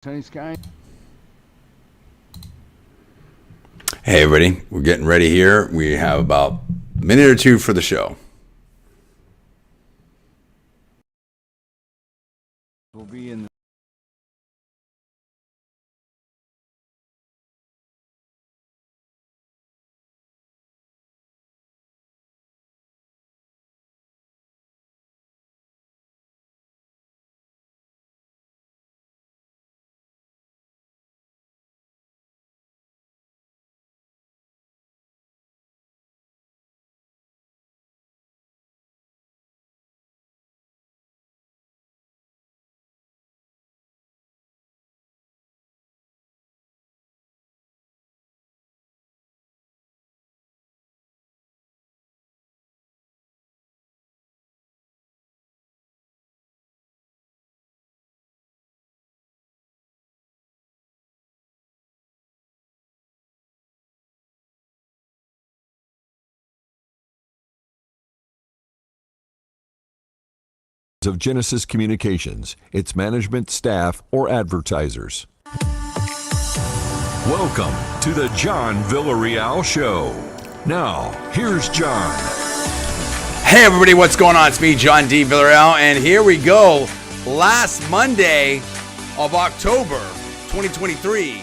Sunny sky. Hey everybody, we're getting ready here. We have about a minute or two for the show. We'll be in of Genesis Communications, its management, staff, or advertisers. Welcome to the John Villarreal Show. Now, here's John. Hey everybody, what's going on? It's me, John D. Villarreal, and here we go. Last Monday of October 2023,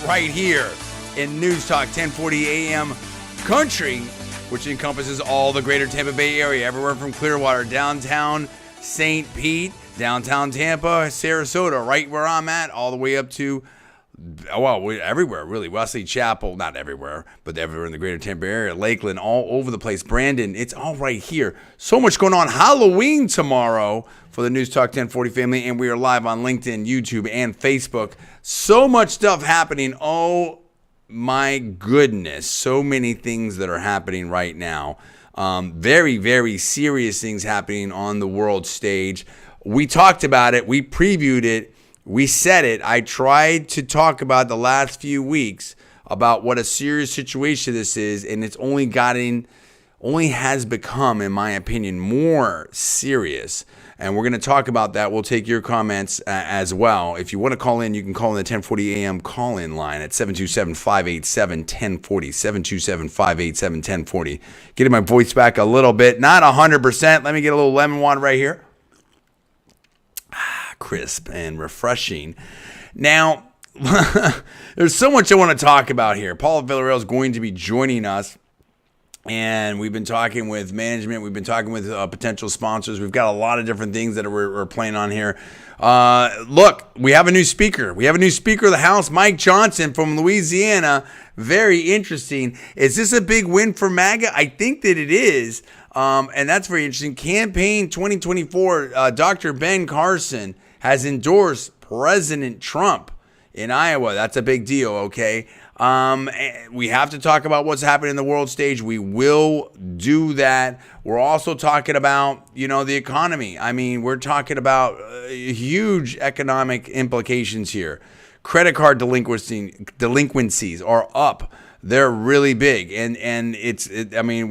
right here in Newstalk 1040 AM Country, which encompasses all the greater Tampa Bay area, everywhere from Clearwater, downtown St. Pete, downtown Tampa, Sarasota, right where I'm at, all the way up to, well, everywhere, really. Wesley Chapel, not everywhere, but everywhere in the greater Tampa area, Lakeland, all over the place. Brandon, it's all right here. So much going on. Halloween tomorrow for the Newstalk 1040 family, and we are live on LinkedIn, YouTube, and Facebook. So much stuff happening. Oh, my goodness. So many things that are happening right now. Very, very serious things happening on the world stage. We talked about it. We previewed it. We said it. I tried to talk about the last few weeks about what a serious situation this is, and it's only has become, in my opinion, more serious. And we're going to talk about that. We'll take your comments as well. If you want to call in, you can call in the 1040 AM call-in line at 727-587-1040, 727-587-1040. Getting my voice back a little bit, not 100%. Let me get a little lemon water right here. Crisp and refreshing. Now, there's so much I want to talk about here. Paul Villarreal is going to be joining us. And we've been talking with management. We've been talking with potential sponsors. We've got a lot of different things that we're playing on here. Look, we have a new speaker. We have a new Speaker of the House, Mike Johnson from Louisiana. Very interesting. Is this a big win for MAGA? I think that it is. And that's very interesting. Campaign 2024, Dr. Ben Carson has endorsed President Trump in Iowa. That's a big deal, okay? We have to talk about what's happening in the world stage. We will do that. We're also talking about, the economy. I mean, we're talking about huge economic implications here. Credit card delinquencies are up. They're really big. And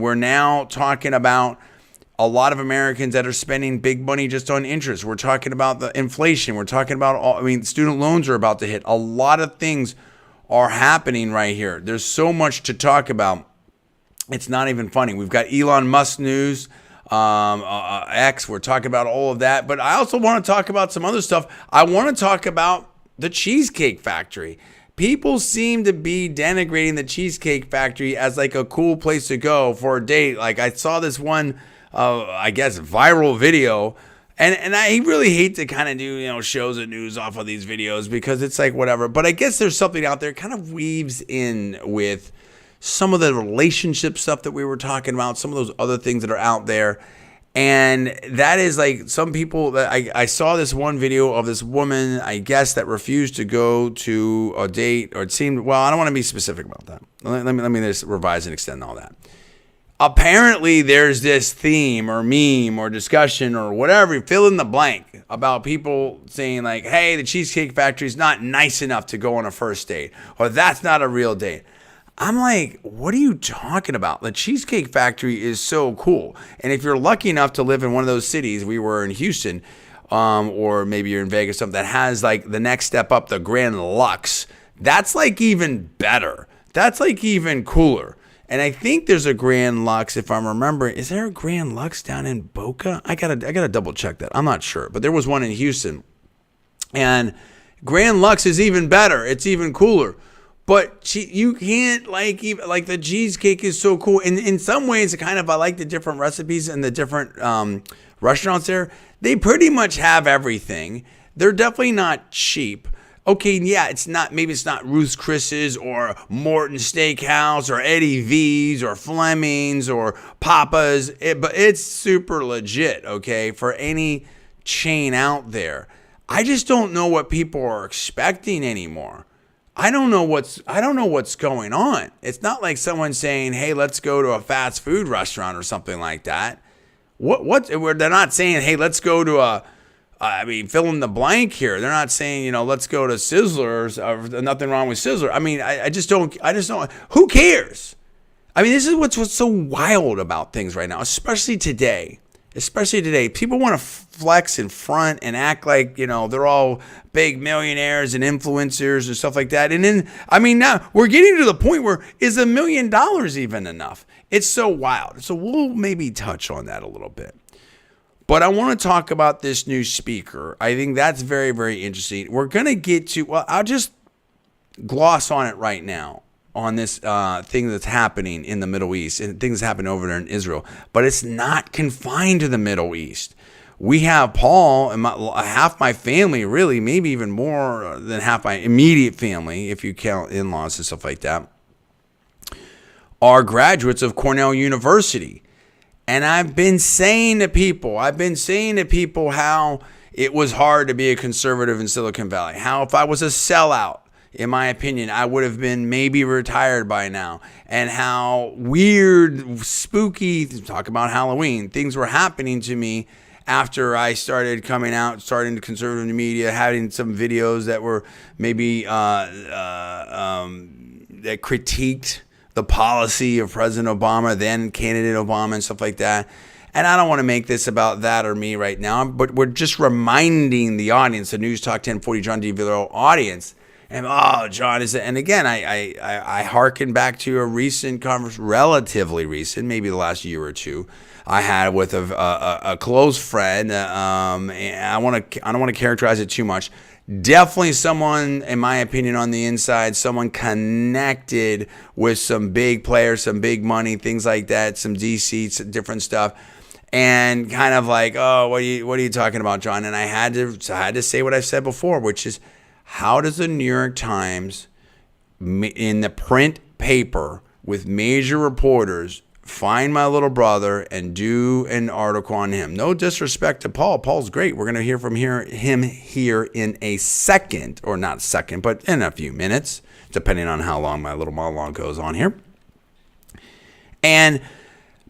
we're now talking about a lot of Americans that are spending big money just on interest. We're talking about the inflation. We're talking about, student loans are about to hit. A lot of things are happening right here. There's so much to talk about. It's not even funny. We've got Elon Musk news, X. We're talking about all of that. But I also want to talk about some other stuff. I want to talk about the Cheesecake Factory. People seem to be denigrating the Cheesecake Factory as like a cool place to go for a date. Like I saw this one, viral video. And I really hate to kind of do, shows and news off of these videos because it's like whatever. But I guess there's something out there kind of weaves in with some of the relationship stuff that we were talking about, some of those other things that are out there. And that is like some people that I saw this one video of this woman, I guess, that refused to go to a date, or it seemed, well, I don't want to be specific about that. Let me just revise and extend all that. Apparently, there's this theme or meme or discussion or whatever, fill in the blank, about people saying like, hey, the Cheesecake Factory is not nice enough to go on a first date, or that's not a real date. I'm like, what are you talking about? The Cheesecake Factory is so cool. And if you're lucky enough to live in one of those cities, we were in Houston, or maybe you're in Vegas, something that has like the next step up, the Grand Lux. That's like even better. That's like even cooler. And I think there's a Grand Lux, if I'm remembering. Is there a Grand Lux down in Boca? I gotta double check that. I'm not sure, but there was one in Houston. And Grand Lux is even better. It's even cooler. But you can't even the cheesecake is so cool. And in some ways, I like the different recipes and the different restaurants there. They pretty much have everything. They're definitely not cheap. Okay, yeah, maybe it's not Ruth's Chris's or Morton Steakhouse or Eddie V's or Fleming's or Papa's, but it's super legit, okay, for any chain out there. I just don't know what people are expecting anymore. I don't know what's going on. It's not like someone saying, "Hey, let's go to a fast food restaurant" or something like that. Where they're not saying, "Hey, let's go to fill in the blank here." They're not saying, let's go to Sizzlers. Nothing wrong with Sizzler. I just don't. Who cares? This is what's so wild about things right now, especially today. People want to flex in front and act like, they're all big millionaires and influencers and stuff like that. And then, now we're getting to the point where is $1 million even enough? It's so wild. So we'll maybe touch on that a little bit. But I want to talk about this new speaker. I think that's very, very interesting. We're going to get to, I'll just gloss on it right now on this thing that's happening in the Middle East and things that happen over there in Israel. But it's not confined to the Middle East. We have Paul and half my family, really, maybe even more than half my immediate family, if you count in-laws and stuff like that, are graduates of Cornell University. And I've been saying to people how it was hard to be a conservative in Silicon Valley. How if I was a sellout, in my opinion, I would have been maybe retired by now. And how weird, spooky, talk about Halloween, things were happening to me after I started coming out, starting to conservative media, having some videos that were maybe that critiqued the policy of President Obama, then candidate Obama, and stuff like that. And I don't want to make this about that or me right now, but we're just reminding the audience, the Newstalk 1040 John D. Villarreal audience, and John is, and again, I hearken back to a recent conference, relatively recent, maybe the last year or two, I had with a close friend. I don't want to characterize it too much. Definitely someone, in my opinion, on the inside, someone connected with some big players, some big money, things like that, some DC, some different stuff, and kind of like, what are you talking about, John? And I had to say what I've said before, which is, how does the New York Times, in the print paper with major reporters, find my little brother and do an article on him? No disrespect to Paul. Paul's great. We're going to hear from him here in a second, or not second, but in a few minutes, depending on how long my little monologue goes on here.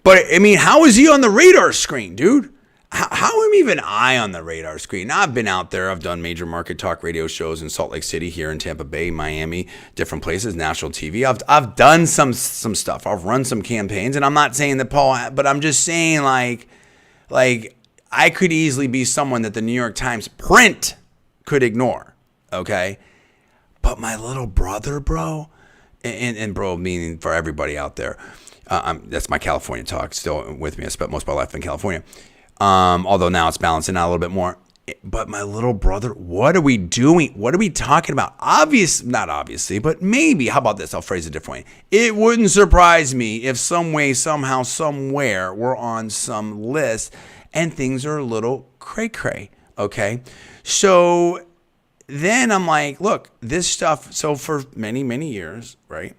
But how is he on the radar screen, dude? How am even I on the radar screen? Now, I've been out there. I've done major market talk radio shows in Salt Lake City, here in Tampa Bay, Miami, different places, national TV. I've done some stuff. I've run some campaigns, and I'm not saying that Paul, but I'm just saying like I could easily be someone that the New York Times print could ignore, okay? But my little brother, bro, and bro meaning for everybody out there, that's my California talk, still with me. I spent most of my life in California. Although now it's balancing out a little bit more. But my little brother, what are we doing? What are we talking about? Not obviously, but maybe. How about this? I'll phrase it a different way. It wouldn't surprise me if some way, somehow, somewhere we're on some list and things are a little cray-cray, okay? So then I'm like, look, this stuff, so for many, many years, right?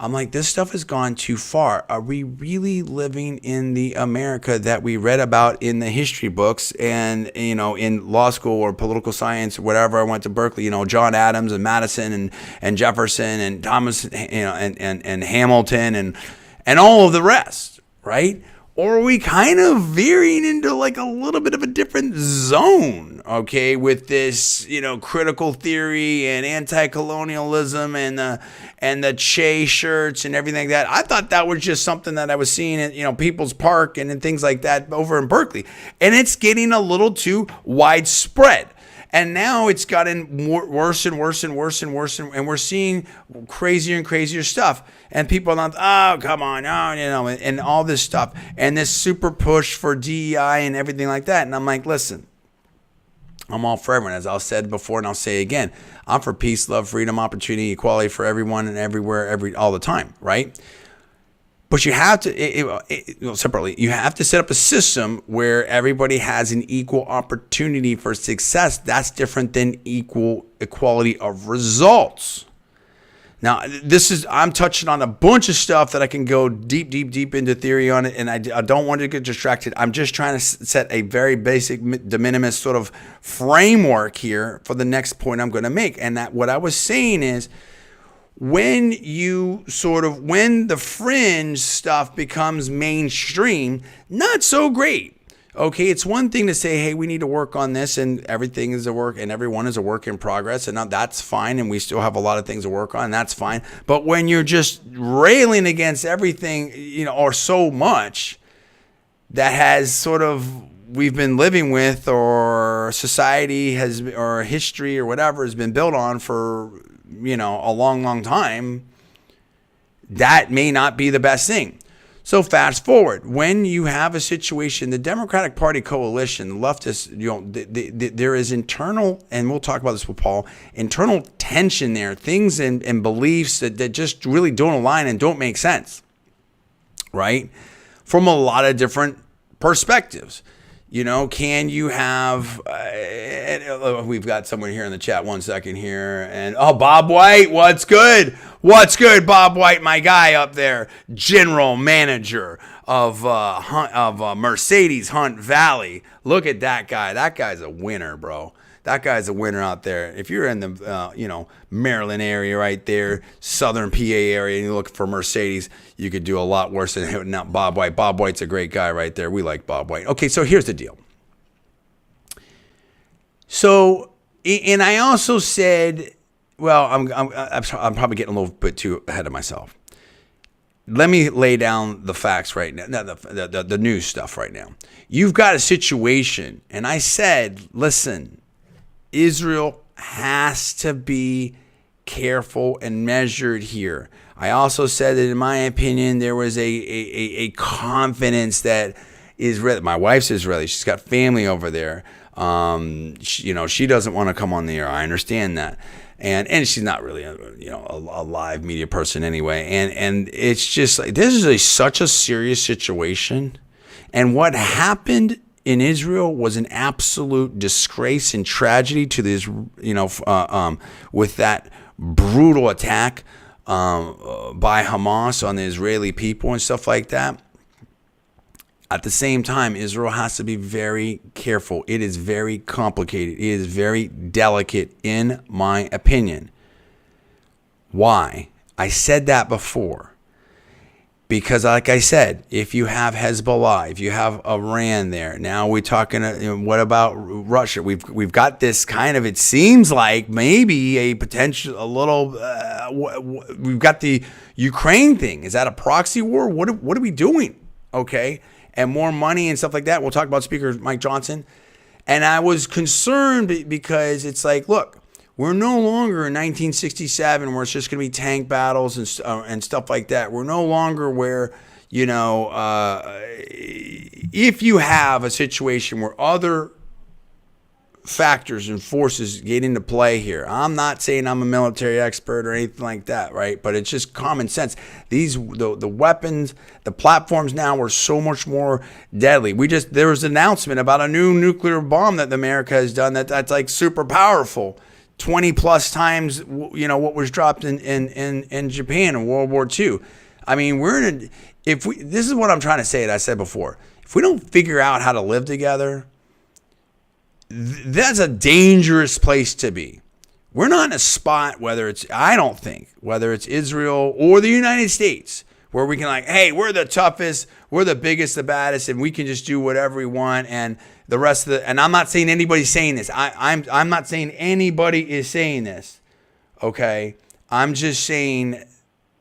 I'm like, this stuff has gone too far. Are we really living in the America that we read about in the history books and, in law school or political science or whatever? I went to Berkeley, John Adams and Madison and Jefferson and Thomas, and Hamilton and all of the rest, right? Or are we kind of veering into like a little bit of a different zone, okay, with this, critical theory and anti-colonialism and the Che shirts and everything like that? I thought that was just something that I was seeing at, People's Park and things like that over in Berkeley. And it's getting a little too widespread. And now it's gotten worse and worse and worse and worse, and we're seeing crazier and crazier stuff. And people are like, oh, come on, oh, and all this stuff. And this super push for DEI and everything like that. And I'm like, listen, I'm all for everyone. As I've said before and I'll say again, I'm for peace, love, freedom, opportunity, equality for everyone and everywhere, all the time, right? But you have to, separately, you have to set up a system where everybody has an equal opportunity for success. That's different than equality of results. Now, I'm touching on a bunch of stuff that I can go deep into theory on it, and I don't want to get distracted. I'm just trying to set a very basic de minimis sort of framework here for the next point I'm going to make. And that what I was saying is, when the fringe stuff becomes mainstream, not so great. Okay, it's one thing to say, hey, we need to work on this, and everything is a work, and everyone is a work in progress, and that's fine, and we still have a lot of things to work on, and that's fine. But when you're just railing against everything, or so much that has sort of we've been living with, or society has, or history, or whatever has been built on for a long time, that may not be the best thing. So fast forward, when you have a situation, the Democratic Party coalition, the leftists, there is internal, and we'll talk about this with Paul, internal tension there, things and beliefs that just really don't align and don't make sense, right? From a lot of different perspectives. Can you have, we've got someone here in the chat, 1 second here, and Bob White, what's good? What's good, Bob White, my guy up there, general manager of Mercedes Hunt Valley. Look at that guy. That guy's a winner, bro. That guy's a winner out there. If you're in the, Maryland area right there, southern PA area, and you look for Mercedes, you could do a lot worse than hitting out Bob White. Bob White's a great guy right there. We like Bob White. Okay, so here's the deal. So, and I also said, well, I'm probably getting a little bit too ahead of myself. Let me lay down the facts right now, the news stuff right now. You've got a situation, and I said, listen, Israel has to be careful and measured here. I also said that, in my opinion, there was a confidence that Israel. My wife's Israeli. She's got family over there. She doesn't want to come on the air. I understand that, and she's not really a live media person anyway. And it's just like, this is such a serious situation, and what happened in Israel was an absolute disgrace and tragedy to this, with that brutal attack by Hamas on the Israeli people and stuff like that. At the same time, Israel has to be very careful. It is very complicated. It is very delicate, in my opinion. Why? I said that before. Because like I said, if you have Hezbollah, if you have Iran there, now we're talking, what about Russia? We've got this kind of, it seems like maybe a potential, we've got the Ukraine thing. Is that a proxy war? What are we doing? Okay. And more money and stuff like that. We'll talk about Speaker Mike Johnson. And I was concerned because it's like, look, we're no longer in 1967 where it's just going to be tank battles and stuff like that. We're no longer where, if you have a situation where other factors and forces get into play here. I'm not saying I'm a military expert or anything like that, right? But it's just common sense. The weapons, the platforms now are so much more deadly. There was an announcement about a new nuclear bomb that America has done that's like super powerful. 20 plus times, what was dropped in Japan in World War II. I mean, this is what I'm trying to say, that I said before. If we don't figure out how to live together, that's a dangerous place to be. We're not in a spot, whether it's Israel or the United States, where we can like, hey, we're the toughest, we're the biggest, the baddest, and we can just do whatever we want. And the rest of the, and I'm not saying anybody's saying this. I'm not saying anybody is saying this. Okay, I'm just saying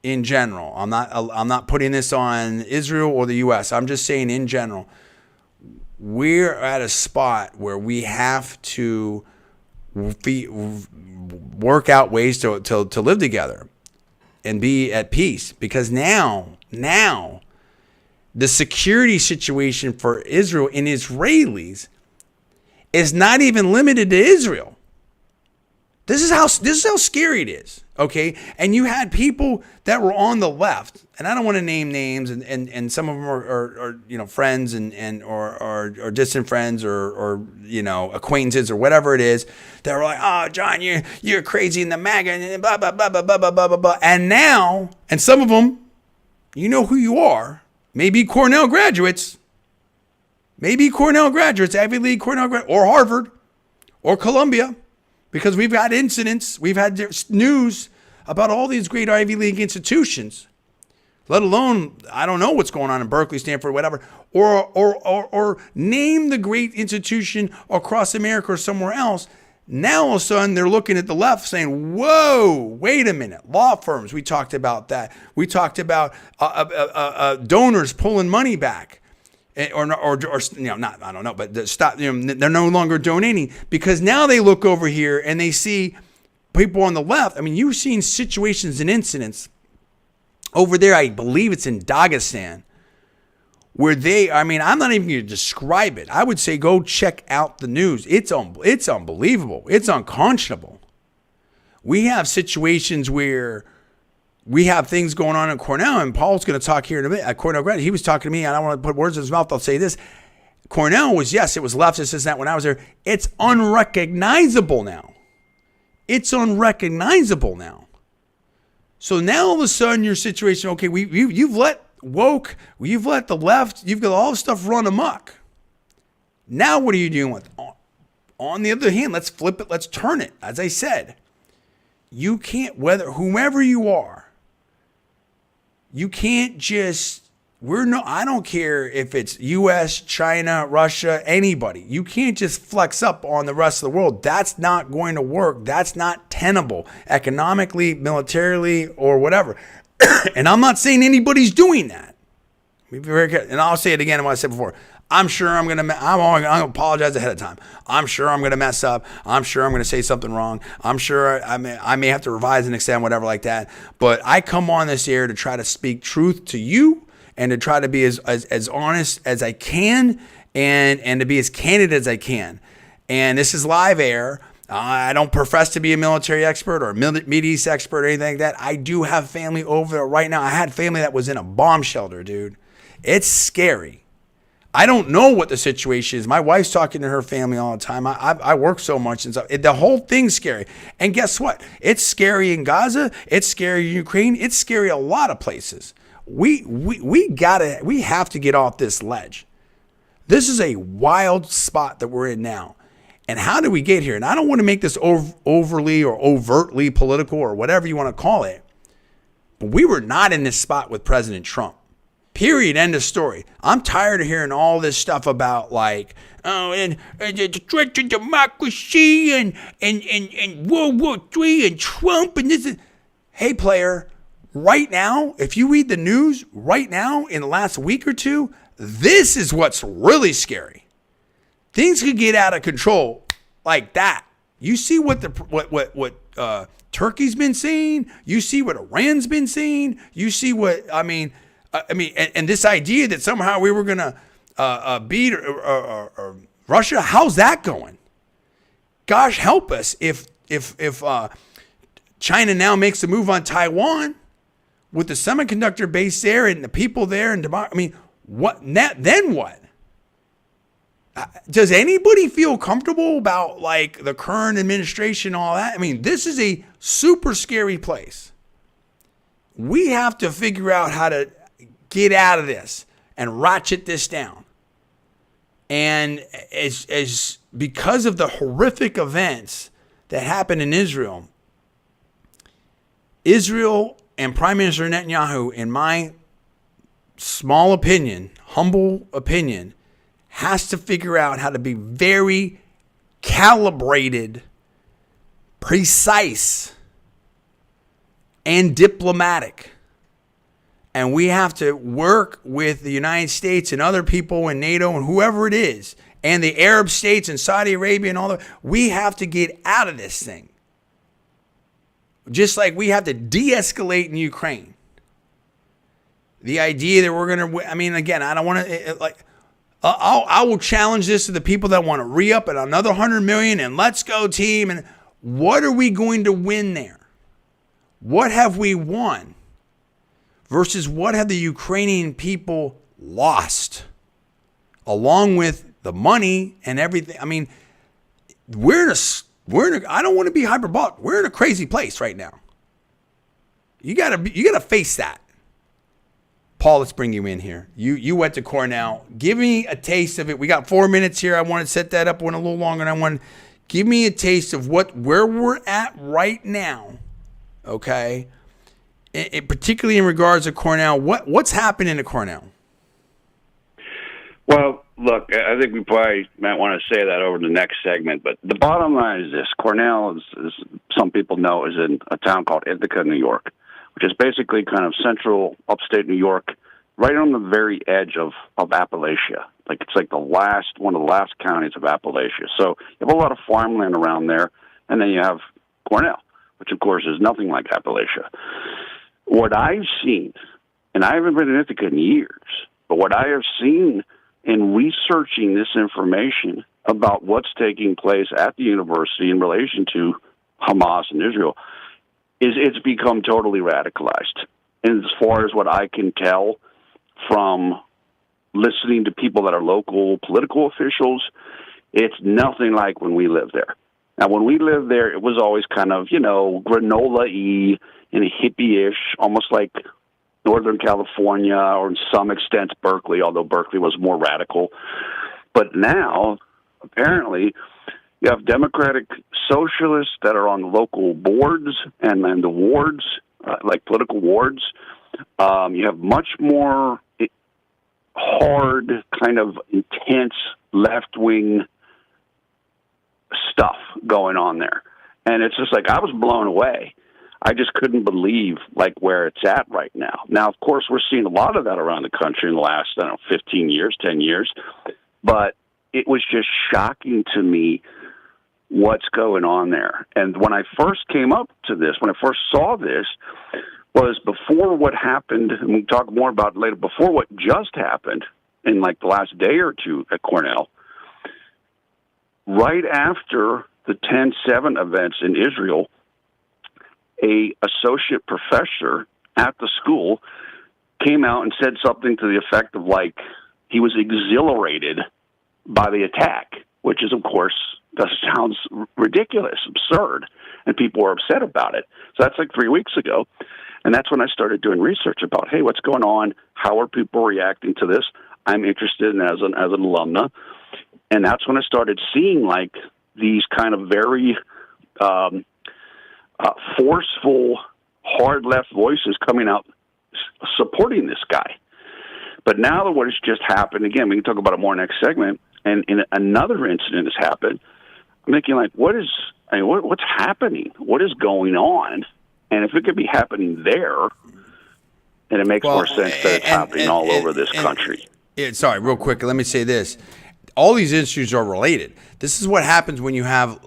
in general. I'm not putting this on Israel or the U.S. I'm just saying in general. We're at a spot where we have to work out ways to live together and be at peace, because now the security situation for Israel and Israelis is not even limited to Israel. This is how scary it is, okay? And you had people that were on the left, and I don't want to name names, and some of them are friends or distant friends or acquaintances or whatever it is, that were like, oh, John, you're crazy in the MAGA and blah blah blah blah blah blah blah blah. And now, and some of them, you know who you are, maybe Cornell graduates, Ivy League Cornell graduates, or Harvard, or Columbia. Because we've got incidents, we've had news about all these great Ivy League institutions, let alone, I don't know what's going on in Berkeley, Stanford, whatever, or name the great institution across America or somewhere else. Now all of a sudden they're looking at the left saying, whoa, wait a minute, law firms, we talked about that. We talked about donors pulling money back. Or I don't know, but stop. They're no longer donating, because now they look over here and they see people on the left. I mean, you've seen situations and incidents over there. I believe it's in Dagestan, where I'm not even going to describe it. I would say go check out the news. It's unbelievable. It's unconscionable. We have situations where we have things going on in Cornell, and Paul's going to talk here in a bit. At Cornell grad, he was talking to me, and I don't want to put words in his mouth. I'll say this. Cornell was, yes, it was leftist, this, that, when I was there. It's unrecognizable now. So now all of a sudden your situation, okay, you've let woke, you've let the left, you've got all this stuff run amok. Now what are you doing with it? On the other hand, let's flip it, let's turn it. As I said, you can't, whomever you are, you can't just, I don't care if it's US, China, Russia, anybody. You can't just flex up on the rest of the world. That's not going to work. That's not tenable economically, militarily, or whatever. And I'm not saying anybody's doing that. Be very careful. And I'll say it again, what I said before. I'm sure I'm going to apologize ahead of time. I'm sure I'm going to mess up. I'm sure I'm going to say something wrong. I'm sure I may have to revise and extend, whatever like that. But I come on this air to try to speak truth to you and to try to be as honest as I can and to be as candid as I can. And this is live air. I don't profess to be a military expert or a Mideast expert or anything like that. I do have family over there right now. I had family that was in a bomb shelter, dude. It's scary. I don't know what the situation is. My wife's talking to her family all the time. I work so much and stuff. The whole thing's scary. And guess what? It's scary in Gaza. It's scary in Ukraine. It's scary a lot of places. We have to get off this ledge. This is a wild spot that we're in now. And how did we get here? And I don't want to make this overly or overtly political or whatever you want to call it. But we were not in this spot with President Trump. Period. End of story. I'm tired of hearing all this stuff about and the threat to democracy and World War III and Trump and this. Hey, player, right now, if you read the news right now in the last week or two, this is what's really scary. Things could get out of control like that. You see what Turkey's been saying. You see what Iran's been saying. You see what and this idea that somehow we were going to beat Russia, how's that going? Gosh, help us if China now makes a move on Taiwan with the semiconductor base there and the people there and what? Then what? Does anybody feel comfortable about the current administration and all that? This is a super scary place. We have to figure out how to get out of this and ratchet this down. And as because of the horrific events that happened in Israel and Prime Minister Netanyahu, in my small opinion, humble opinion, has to figure out how to be very calibrated, precise, and diplomatic. And we have to work with the United States and other people and NATO and whoever it is, and the Arab states and Saudi Arabia and all that. We have to get out of this thing. Just like we have to de-escalate in Ukraine. The idea that we're going to, I mean, again, I don't want to, I will challenge this to the people that want to re-up at another 100 million and let's go team. And what are we going to win there? What have we won versus what have the Ukrainian people lost along with the money and everything? I mean, I don't want to be hyperbolic. We're in a crazy place right now. You gotta face that. Paul, let's bring you in here. You went to Cornell. Give me a taste of it. We got 4 minutes here. I want to set that up. Went a little longer than I wanted. Give me a taste of where we're at right now. Okay. Particularly in regards to Cornell. What's happening at Cornell? Well, look, I think we probably might want to say that over the next segment, but the bottom line is this. Cornell, as some people know, is in a town called Ithaca, New York, which is basically kind of central upstate New York, right on the very edge of Appalachia. Like it's like one of the last counties of Appalachia. So you have a lot of farmland around there, and then you have Cornell, which of course is nothing like Appalachia. What I've seen, and I haven't been in Ithaca in years, but what I have seen in researching this information about what's taking place at the university in relation to Hamas and Israel is it's become totally radicalized. And as far as what I can tell from listening to people that are local political officials, it's nothing like when we lived there. Now, when we lived there, it was always kind of, granola-y and hippie-ish, almost like Northern California, or in some extent Berkeley, although Berkeley was more radical. But now, apparently, you have Democratic socialists that are on local boards and the wards, like political wards. You have much more hard, kind of intense left-wing stuff going on there. And it's just like I was blown away. I just couldn't believe where it's at right now. Now, of course, we're seeing a lot of that around the country in the last, 15 years, 10 years. But it was just shocking to me what's going on there. And when I first came up to this, when I first saw this, was before what happened, and we can talk more about it later, before what just happened in the last day or two at Cornell, right after the 10/7 events in Israel, a associate professor at the school came out and said something to the effect of he was exhilarated by the attack, which is, of course, that sounds ridiculous, absurd, and people were upset about it. So that's 3 weeks ago, and that's when I started doing research about, hey, what's going on? How are people reacting to this? I'm interested in as an alumna, and that's when I started seeing these kind of very forceful, hard left voices coming out supporting this guy. But now that what has just happened, again, we can talk about it more next segment, and another incident has happened, I'm thinking what's happening? What is going on? And if it could be happening there, then it makes more sense that it's happening all over this country. Sorry, real quick, let me say this. All these issues are related. This is what happens when you have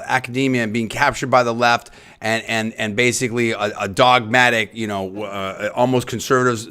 academia being captured by the left and basically a dogmatic, almost conservatives,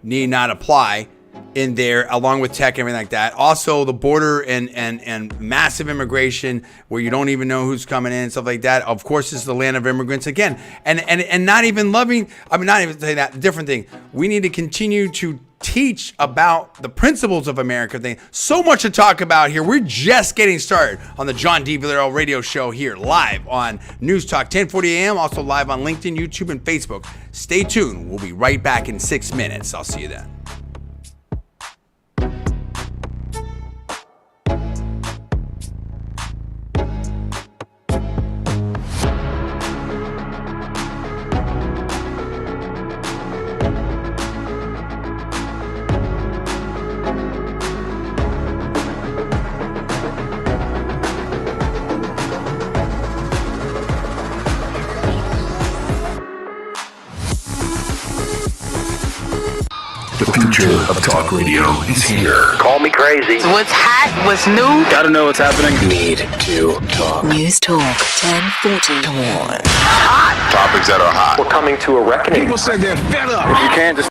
need not apply in there, along with tech and everything like that. Also, the border and massive immigration where you don't even know who's coming in and stuff like that. Of course, it's the land of immigrants again. And not even loving, not even saying that, different thing. We need to continue to teach about the principles of America thing. So much to talk about here. We're just getting started on the John D. Villarreal radio show here, live on Newstalk 1040 AM, also live on LinkedIn, YouTube, and Facebook. Stay tuned. We'll be right back in 6 minutes. I'll see you then. The future of talk radio is here. Call me crazy. What's hot? What's new? Gotta know what's happening. Need to talk. Newstalk 1040. Come on. Topics that are hot. We're coming to a reckoning. People say they're fed up. If you can't just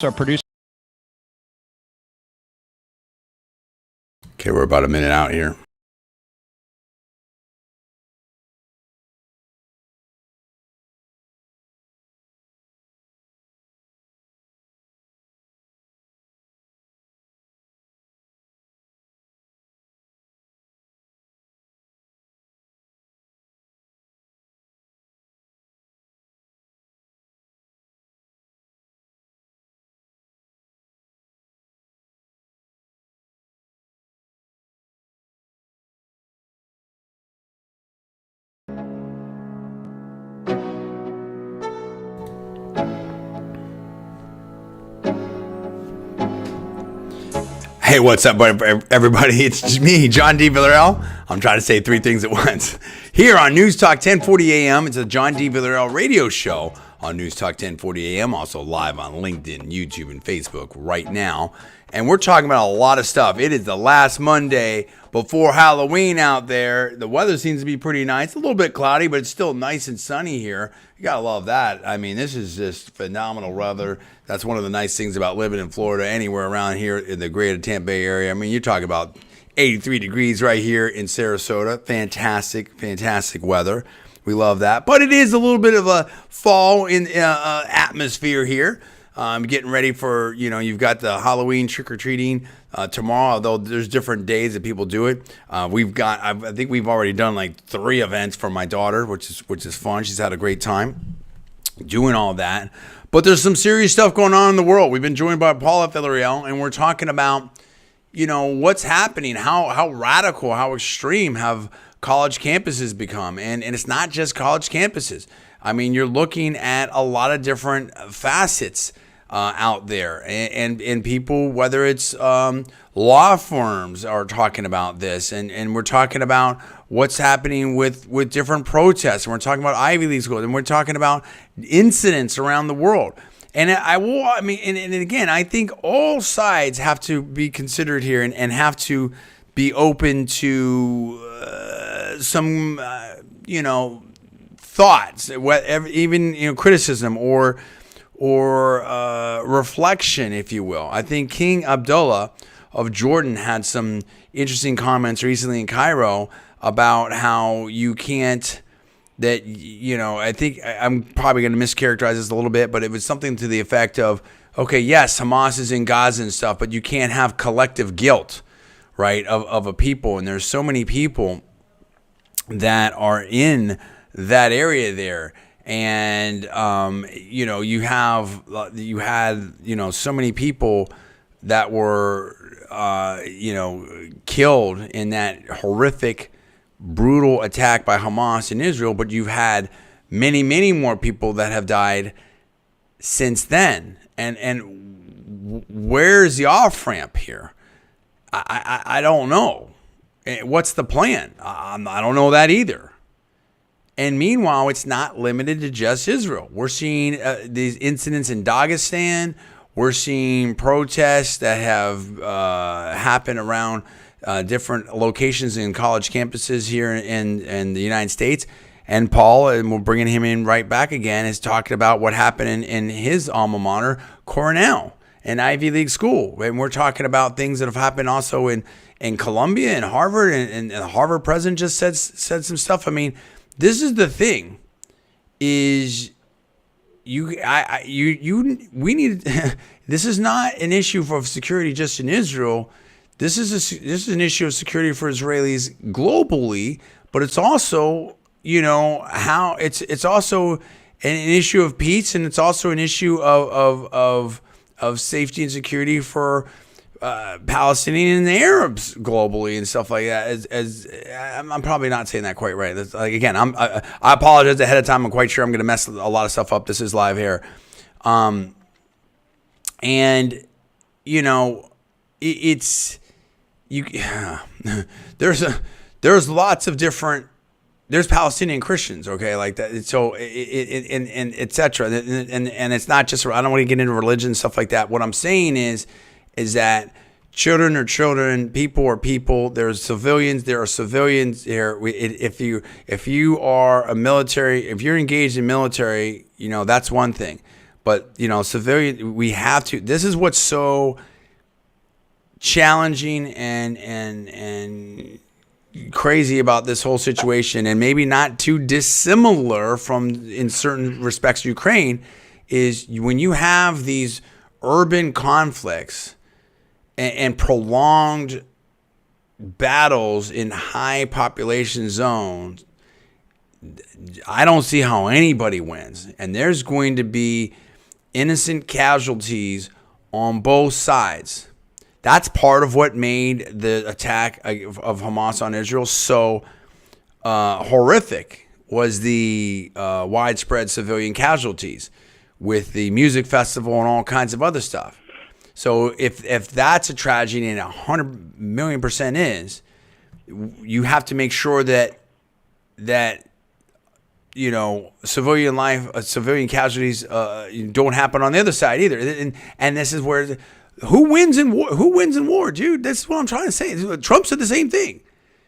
our producer. Okay, we're about a minute out here. Hey, what's up, everybody? It's me, John D. Villarreal. I'm trying to say three things at once. Here on Newstalk 1040 AM, it's a John D. Villarreal radio show on Newstalk 1040 AM, also live on LinkedIn, YouTube, and Facebook right now. And we're talking about a lot of stuff. It is the last Monday before Halloween out there. The weather seems to be pretty nice. A little bit cloudy, but it's still nice and sunny here. You gotta love that. I mean, this is just phenomenal weather. That's one of the nice things about living in Florida, anywhere around here in the greater Tampa Bay area. I mean, you're talking about 83 degrees right here in Sarasota. Fantastic, fantastic weather. We love that. But it is a little bit of a fall in atmosphere here. Getting ready for, you've got the Halloween trick-or-treating tomorrow, although there's different days that people do it. I think we've already done like 3 events for my daughter, which is fun. She's had a great time doing all that. But there's some serious stuff going on in the world. We've been joined by Paul Villarreal, and we're talking about, what's happening, how radical, how extreme have college campuses become. And it's not just college campuses. I mean, you're looking at a lot of different facets out there, and people, whether it's law firms are talking about this, and we're talking about what's happening with different protests, and we're talking about Ivy League schools, and we're talking about incidents around the world. And again, I think all sides have to be considered here and have to be open to some, thoughts, even criticism or reflection, if you will. I think King Abdullah of Jordan had some interesting comments recently in Cairo about how you can't. I think I'm probably going to mischaracterize this a little bit, but it was something to the effect of, okay, yes, Hamas is in Gaza and stuff, but you can't have collective guilt, right, of a people. And there's so many people that are in that area there. And, you had so many people that were, killed in that horrific, brutal attack by Hamas in Israel, but you've had many, many more people that have died since then. And where's the off-ramp here? I don't know. What's the plan? I don't know that either. And meanwhile, it's not limited to just Israel. We're seeing these incidents in Dagestan. We're seeing protests that have happened around different locations in college campuses here in the United States. And Paul, and we're bringing him in right back again, is talking about what happened in his alma mater, Cornell, an Ivy League school. And we're talking about things that have happened also in Columbia and Harvard. And the Harvard president just said some stuff. I mean, this is the thing, is we need. This is not an issue of security just in Israel. This is an issue of security for Israelis globally, but it's also how it's also an issue of peace, and it's also an issue of safety and security for Palestinians and the Arabs globally and stuff like that. As I'm probably not saying that quite right. That's, again, I apologize ahead of time. I'm quite sure I'm going to mess a lot of stuff up. This is live here, and it's you. There's lots of different. There's Palestinian Christians, okay, like that. So and etc. And it's not just. I don't want to get into religion and stuff like that. What I'm saying is that children are children, people are people. There's civilians. There are civilians here. If you are a military, if you're engaged in military, that's one thing. But civilian, we have to. This is what's so challenging and crazy about this whole situation, and maybe not too dissimilar from, in certain respects, Ukraine, is when you have these urban conflicts and prolonged battles in high population zones. I don't see how anybody wins, and there's going to be innocent casualties on both sides. That's part of what made the attack of Hamas on Israel so horrific, was the widespread civilian casualties with the music festival and all kinds of other stuff. So if that's a tragedy, and 100,000,000% is, you have to make sure that civilian life, civilian casualties don't happen on the other side either. And this is where who wins in war? Who wins in war, dude? This is what I'm trying to say. Trump said the same thing.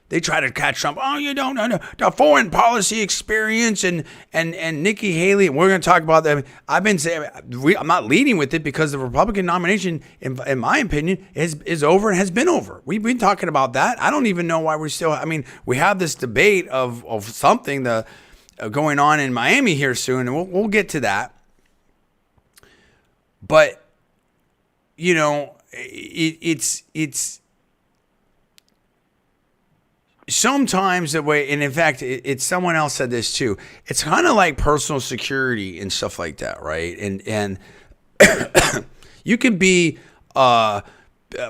They try to catch Trump. Oh, you don't know the foreign policy experience and Nikki Haley. And we're going to talk about that. I've been saying I'm not leading with it because the Republican nomination, in my opinion, is over and has been over. We've been talking about that. I don't even know why we're still. I mean, we have this debate of something going on in Miami here soon, and we'll get to that. But it's. Sometimes the way, and in fact, it's someone else said this too. It's kind of like personal security and stuff like that, right? And you can be a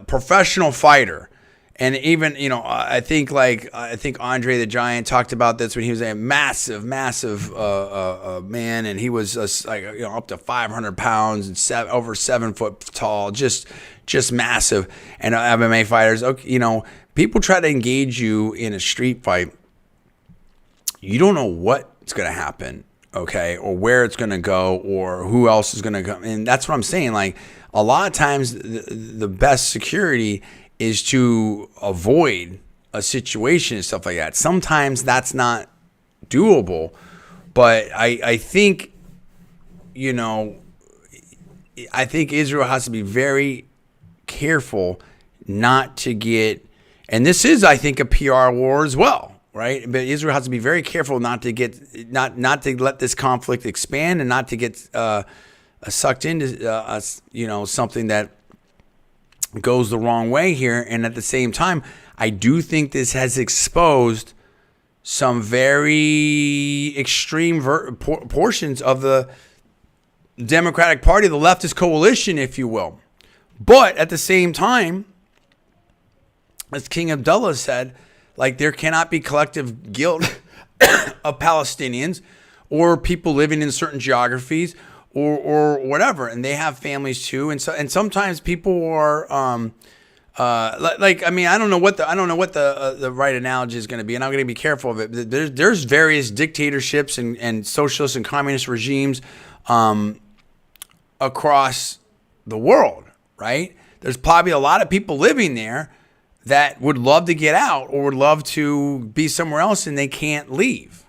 professional fighter, and even I think Andre the Giant talked about this when he was a massive man, and he was up to 500 pounds and over 7 foot tall, just massive. And MMA fighters, people try to engage you in a street fight. You don't know what's going to happen, okay, or where it's going to go, or who else is going to come. And that's what I'm saying. Like, a lot of times, the best security is to avoid a situation and stuff like that. Sometimes that's not doable, but I think, I think Israel has to be very careful not to get. And this is, I think, a PR war as well, right? But Israel has to be very careful not to let this conflict expand, and not to get sucked into something that goes the wrong way here. And at the same time, I do think this has exposed some very extreme portions of the Democratic Party, the leftist coalition, if you will. But at the same time, as King Abdullah said, like, there cannot be collective guilt of Palestinians or people living in certain geographies or whatever, and they have families too. And sometimes people are I don't know what the right analogy is going to be, and I'm going to be careful of it. There's various dictatorships and socialist and communist regimes across the world, right? There's probably a lot of people living there that would love to get out or would love to be somewhere else, and they can't leave.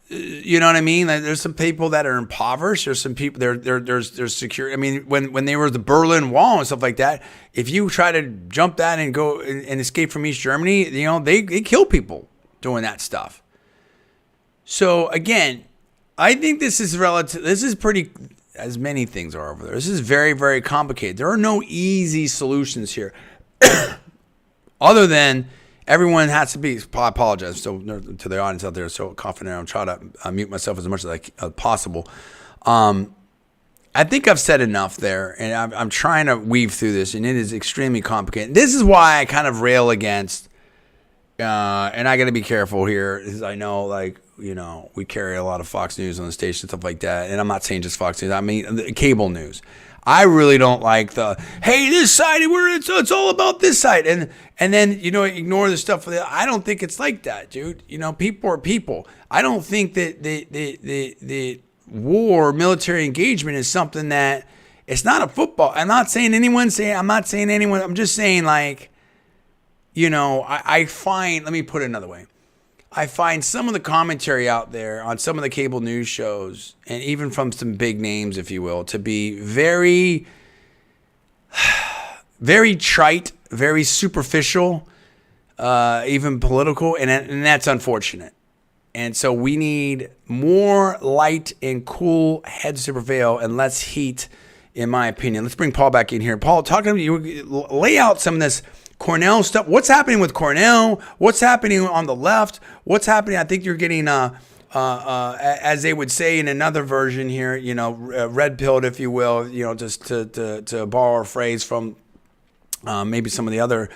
You know what I mean? Like, there's some people that are impoverished. There's some people there's security. I mean, when they were the Berlin Wall and stuff like that, if you try to jump that and go and escape from East Germany, they kill people doing that stuff. So again, I think this is relative. This is pretty, as many things are over there. This is very, very complicated. There are no easy solutions here. Other than everyone has to be. I apologize to the audience out there. So confident. I'm trying to mute myself as much as possible. I think I've said enough there, and I'm trying to weave through this, and it is extremely complicated. This is why I kind of rail against, and I got to be careful here, because I know, we carry a lot of Fox News on the station, stuff like that, and I'm not saying just Fox News. I mean cable news. I really don't like hey, this side, it's all about this side. And then, ignore the stuff. I don't think it's like that, dude. People are people. I don't think that the war, military engagement is something that, it's not a football. I'm not saying anyone. I'm just saying, I find, let me put it another way. I find some of the commentary out there on some of the cable news shows, and even from some big names, if you will, to be very, very trite, very superficial, even political, and that's unfortunate. And so we need more light and cool heads to prevail, and less heat, in my opinion. Let's bring Paul back in here. Paul, talking to you, lay out some of this Cornell stuff. What's happening with Cornell? What's happening on the left? What's happening? I think you're getting, as they would say in another version here, red pilled, if you will, just to borrow a phrase from maybe some of the other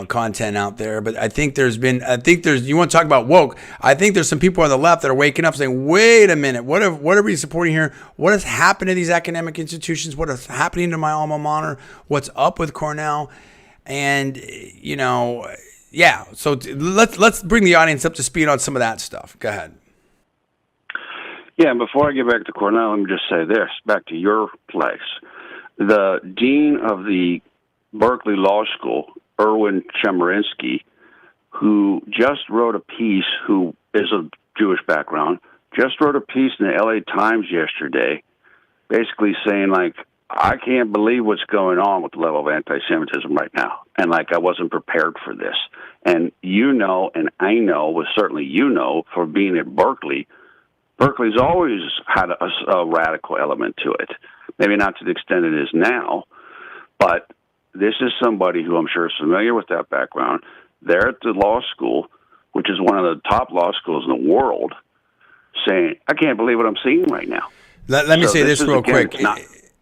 content out there. But I think you want to talk about woke. I think there's some people on the left that are waking up saying, wait a minute, what are we supporting here? What has happened to these academic institutions? What is happening to my alma mater? What's up with Cornell? And, yeah. So let's bring the audience up to speed on some of that stuff. Go ahead. Yeah, and before I get back to Cornell, let me just say this, back to your place. The dean of the Berkeley Law School, Erwin Chemerinsky, who just wrote a piece, who is of Jewish background, just wrote a piece in the LA Times yesterday, basically saying, like, I can't believe what's going on with the level of anti-Semitism right now. And, like, I wasn't prepared for this. And and I know, certainly for being at Berkeley, Berkeley's always had a radical element to it. Maybe not to the extent it is now, but this is somebody who I'm sure is familiar with that background. They're at the law school, which is one of the top law schools in the world, saying, I can't believe what I'm seeing right now. Let me say this real quick.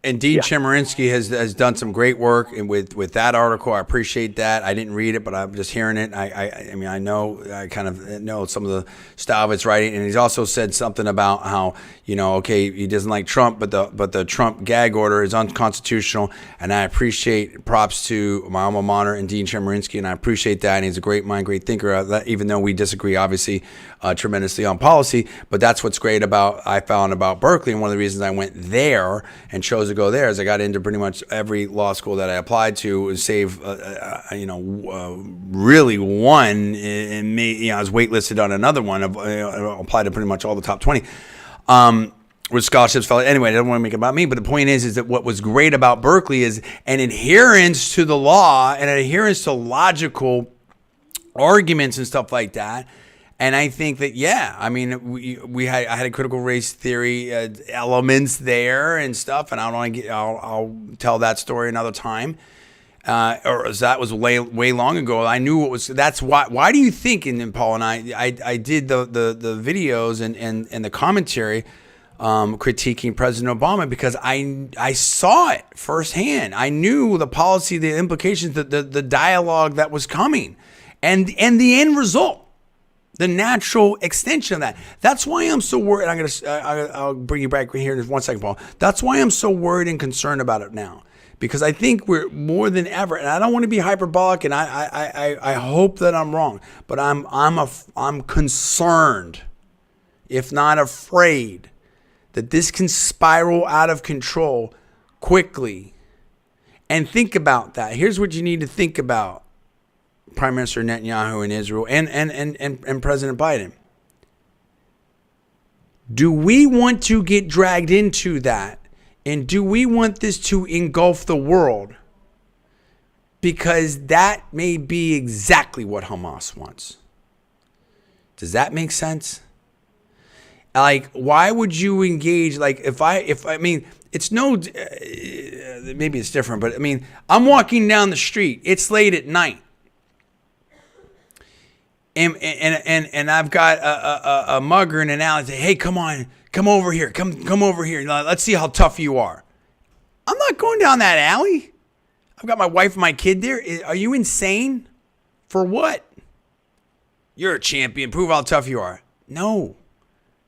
And Dean Yeah. Chemerinsky has done some great work with that article. I appreciate that. I didn't read it, but I'm just hearing it. I mean, I kind of know some of the style of his writing, and he's also said something about how, okay, he doesn't like Trump, but the Trump gag order is unconstitutional. And I appreciate props to my alma mater and Dean Chemerinsky, and I appreciate that. And he's a great mind, great thinker. Even though we disagree, obviously, tremendously on policy, but that's what's great I found about Berkeley, and one of the reasons I went there and chose to go there is I got into pretty much every law school that I applied to, save really one, and I was waitlisted on another one. I applied to pretty much all the top 20 with scholarships. Anyway, I don't want to make it about me, but the point is that what was great about Berkeley is an adherence to the law and an adherence to logical arguments and stuff like that. And I think that, I mean, I had a critical race theory elements there and stuff, and I'll tell that story another time. Or that was way long ago. I knew what was. That's why. Why do you think? And Paul and I did the videos and the commentary critiquing President Obama because I saw it firsthand. I knew the policy, the implications, the dialogue that was coming, and the end result. The natural extension of that. That's why I'm so worried. I'll bring you back here in 1 second, Paul. That's why I'm so worried and concerned about it now, because I think we're more than ever. And I don't want to be hyperbolic, and I hope that I'm wrong, but I'm concerned, if not afraid, that this can spiral out of control quickly. And think about that. Here's what you need to think about. Prime Minister Netanyahu in Israel and President Biden. Do we want to get dragged into that? And do we want this to engulf the world? Because that may be exactly what Hamas wants. Does that make sense? Like, why would you engage? Like, if I mean, it's no, maybe it's different, but I mean, I'm walking down the street. It's late at night. And I've got a mugger in an alley say, hey, come on, come over here, come over here. Let's see how tough you are. I'm not going down that alley. I've got my wife and my kid there. Are you insane? For what? You're a champion. Prove how tough you are. No,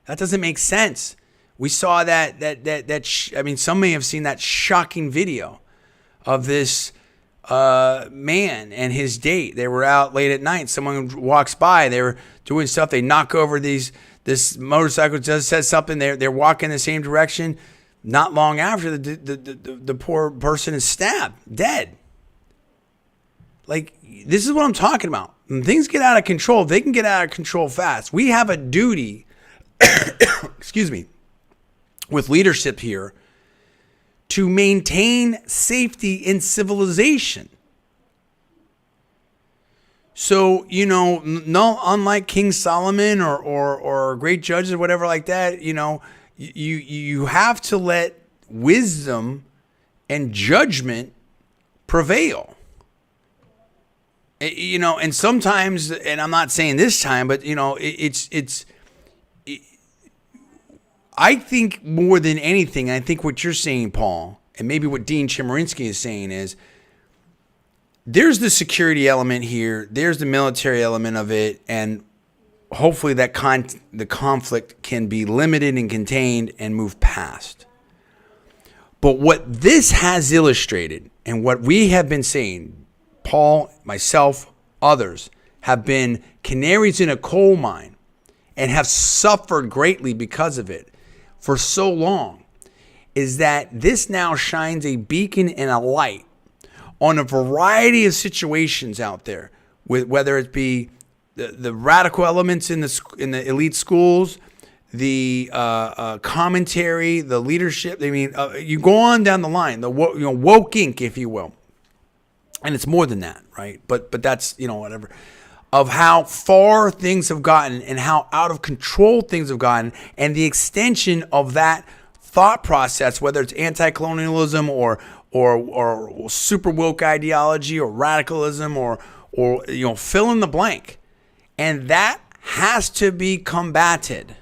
that doesn't make sense. We saw some may have seen that shocking video of this man and his date. They were out late at night. Someone walks by. They were doing stuff. They knock over this motorcycle. Just says something. They're walking the same direction. Not long after, the poor person is stabbed, dead. Like, this is what I'm talking about. When things get out of control, they can get out of control fast. We have a duty, excuse me, with leadership here, to maintain safety in civilization. So, unlike King Solomon or great judges or whatever like that, you have to let wisdom and judgment prevail. And sometimes, and I'm not saying this time, but I think more than anything, I think what you're saying, Paul, and maybe what Dean Chemerinsky is saying is, there's the security element here. There's the military element of it, and hopefully that the conflict can be limited and contained and move past. But what this has illustrated, and what we have been saying, Paul, myself, others, have been canaries in a coal mine and have suffered greatly because of it for so long, is that this now shines a beacon and a light on a variety of situations out there, with whether it be the radical elements in the elite schools, the commentary, the leadership. I mean, you go on down the line, the woke ink, if you will, and it's more than that, right? But that's whatever, of how far things have gotten and how out of control things have gotten, and the extension of that thought process, whether it's anti-colonialism or super woke ideology or radicalism or fill in the blank. And that has to be combated.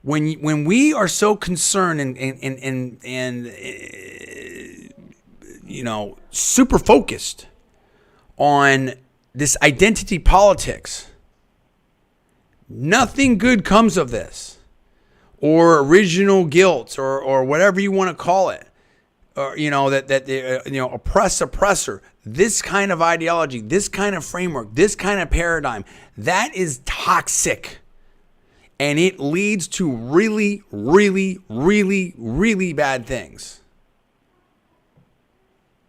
When we are so concerned and super focused on this identity politics, nothing good comes of this, or original guilt, or whatever you want to call it, or oppressor. This kind of ideology, this kind of framework, this kind of paradigm, that is toxic. And it leads to really, really, really, really bad things.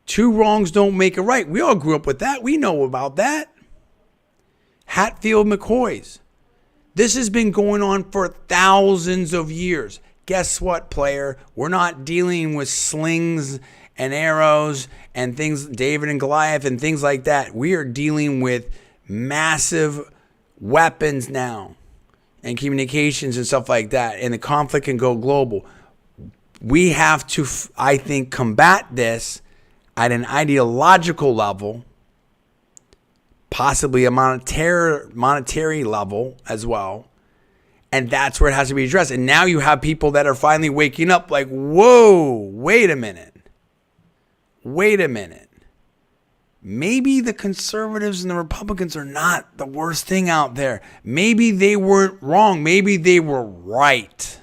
Two wrongs don't make a right. We all grew up with that. We know about that. Hatfield McCoys. This has been going on for thousands of years. Guess what, player? We're not dealing with slings and arrows and things, David and Goliath and things like that. We are dealing with massive weapons now and communications and stuff like that. And the conflict can go global. We have to, I think, combat this at an ideological level, possibly a monetary level as well. And that's where it has to be addressed. And now you have people that are finally waking up like, whoa, wait a minute. Maybe the conservatives and the Republicans are not the worst thing out there. Maybe they weren't wrong. Maybe they were right.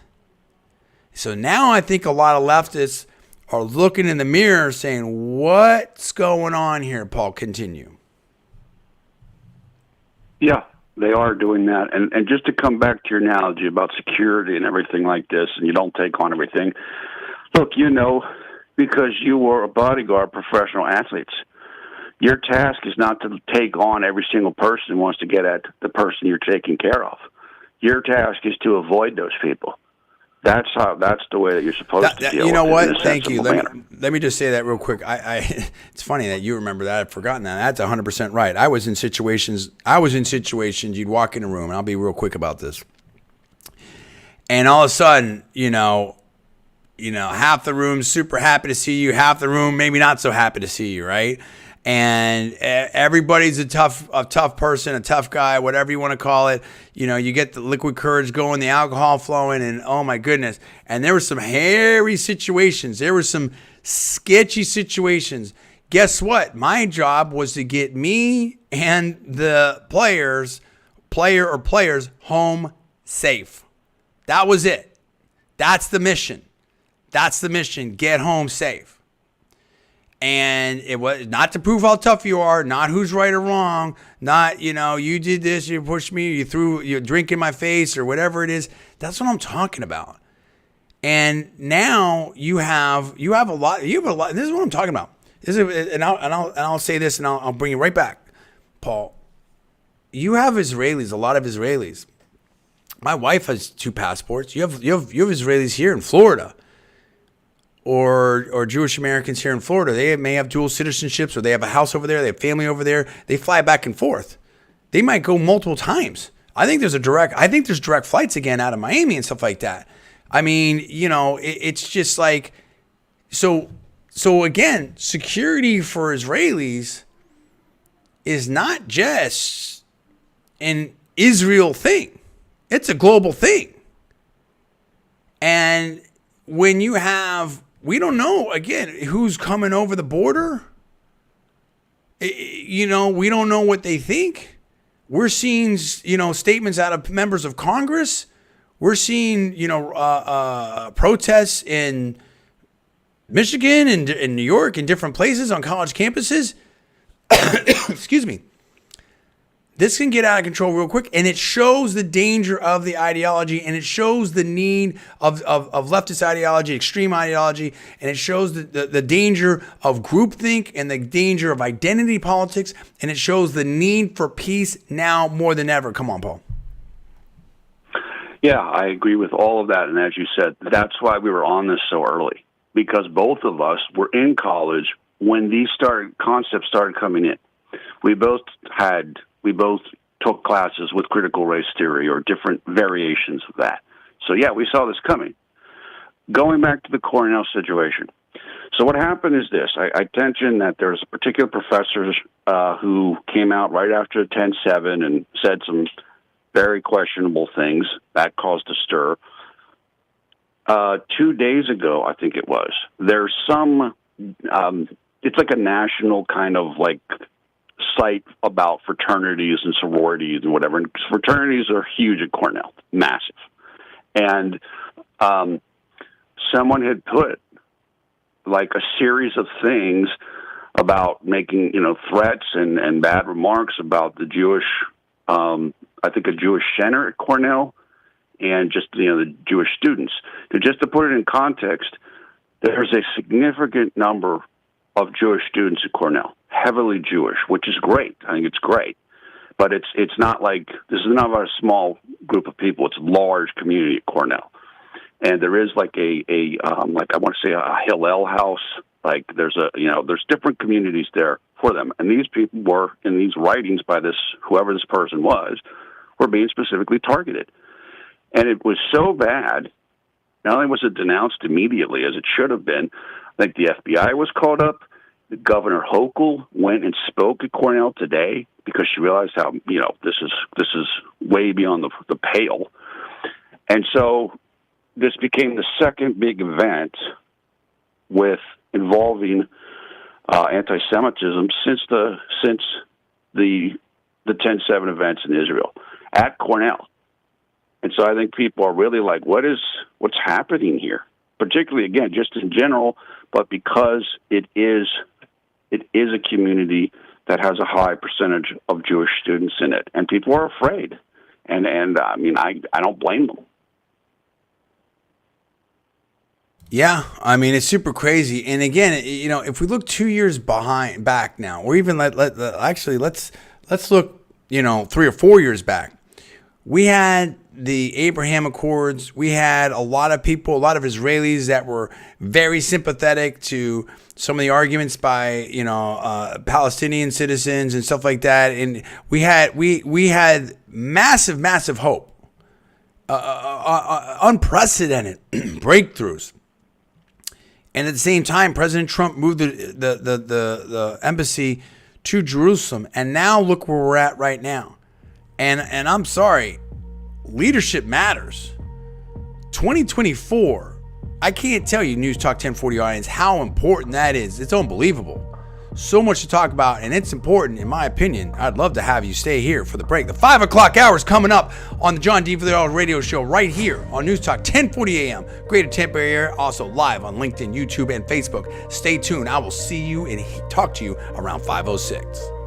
So now I think a lot of leftists are looking in the mirror saying, what's going on here? Paul, continue. Yeah, they are doing that. And just to come back to your analogy about security and everything like this, and you don't take on everything. Look, because you were a bodyguard, professional athletes, your task is not to take on every single person who wants to get at the person you're taking care of. Your task is to avoid those people. That's the way that you're supposed to deal with it. You know what? In a Thank you. sensible Let me just say that real quick. It's funny that you remember that. I've forgotten that. That's 100% right. I was in situations. You'd walk in a room, and I'll be real quick about this. And all of a sudden, half the room super happy to see you, half the room maybe not so happy to see you, right? And everybody's a tough person, a tough guy, whatever you want to call it. You get the liquid courage going, the alcohol flowing, and oh my goodness. And there were some hairy situations. There were some sketchy situations. Guess what? My job was to get me and the players home safe. That was it. That's the mission. Get home safe. And it was not to prove how tough you are, not who's right or wrong, not, you did this, you pushed me, you threw your drink in my face or whatever it is. That's what I'm talking about. And now you have a lot. This is what I'm talking about. I'll say this, and I'll bring you right back, Paul. You have Israelis, a lot of Israelis. My wife has 2 passports. You have Israelis here in Florida. Or Jewish Americans here in Florida. They may have dual citizenships, or they have a house over there, they have family over there. They fly back and forth. They might go multiple times. I think there's direct flights again out of Miami and stuff like that. I mean, it's just like, so again, security for Israelis is not just an Israel thing. It's a global thing. And when you have, we don't know, again, who's coming over the border. We don't know what they think. We're seeing, statements out of members of Congress. We're seeing, protests in Michigan and in New York and different places on college campuses. Excuse me. This can get out of control real quick, and it shows the danger of the ideology, and it shows the need of leftist ideology, extreme ideology, and it shows the danger of groupthink and the danger of identity politics, and it shows the need for peace now more than ever. Come on, Paul. Yeah, I agree with all of that, and as you said, that's why we were on this so early, because both of us were in college when these concepts started coming in. We both took classes with critical race theory or different variations of that. So yeah, we saw this coming. Going back to the Cornell situation. So what happened is this. I mentioned that there's a particular professor who came out right after 10-7 and said some very questionable things that caused a stir. 2 days ago, I think it was, there's some, it's like a national kind of like site about fraternities and sororities and whatever. And fraternities are huge at Cornell, massive. And someone had put like a series of things about making, threats and bad remarks about the Jewish, I think a Jewish center at Cornell and just, the Jewish students. Just to put it in context, there's a significant number of Jewish students at Cornell, heavily Jewish, which is great. I think it's great. But it's not like, this is not a small group of people. It's a large community at Cornell. And there is like I want to say a Hillel house. Like there's different communities there for them. And these people were, in these writings by whoever this person was, were being specifically targeted. And it was so bad, not only was it denounced immediately, as it should have been, I think the FBI was called up. Governor Hochul went and spoke at Cornell today because she realized how, this is way beyond the pale. And so this became the second big event involving anti-Semitism since the 10-7 events in Israel at Cornell. And so I think people are really like, what's happening here? Particularly, again, just in general, but because it is a community that has a high percentage of Jewish students in it, and people are afraid. And I mean, I don't blame them. Yeah, I mean, it's super crazy. And again, if we look 2 years back now, or even let's look, 3 or 4 years back, we had the Abraham Accords. We had a lot of people, a lot of Israelis that were very sympathetic to some of the arguments by, Palestinian citizens and stuff like that. And we had massive hope, unprecedented breakthroughs. And at the same time, President Trump moved the embassy to Jerusalem. And now look where we're at right now. And I'm sorry, leadership matters. 2024, I can't tell you, Newstalk 1040 audience, how important that is. It's unbelievable. So much to talk about, and it's important, in my opinion. I'd love to have you stay here for the break. The 5 o'clock hour is coming up on the John D. Villarreal radio show right here on Newstalk 1040 AM, Greater Tampa area, also live on LinkedIn, YouTube, and Facebook. Stay tuned. I will see you and talk to you around 5:06.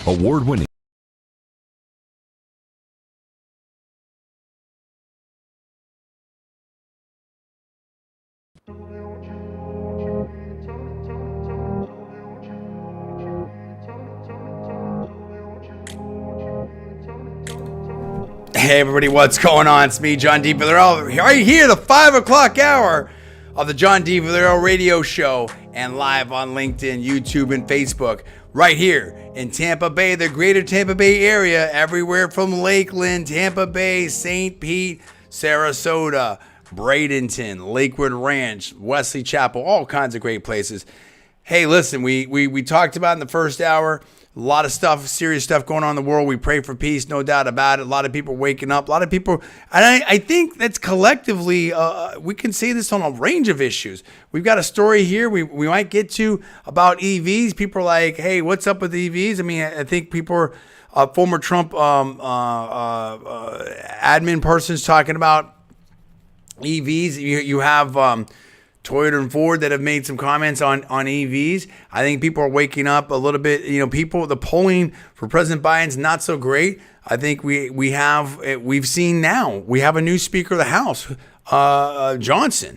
Award-winning. Hey everybody, what's going on? It's me, John D. Villarreal, right here, the 5 o'clock hour of the John D. Villarreal radio show, and live on LinkedIn, YouTube, and Facebook, right here in Tampa Bay, the greater Tampa Bay area, everywhere from Lakeland, Tampa Bay, St. Pete, Sarasota, Bradenton, Lakewood Ranch, Wesley Chapel, all kinds of great places. Hey, listen, we talked about in the first hour, a lot of stuff, serious stuff going on in the world. We pray for peace, no doubt about it. A lot of people waking up. A lot of people, and I think that's collectively, we can say this on a range of issues. We've got a story here we might get to about EVs. People are like, hey, what's up with EVs? I mean, I think people are, former Trump admin persons talking about EVs. You have Toyota and Ford that have made some comments on EVs. I think people are waking up a little bit. You know, the polling for President Biden's not so great. I think we've seen now, we have a new Speaker of the House, Johnson,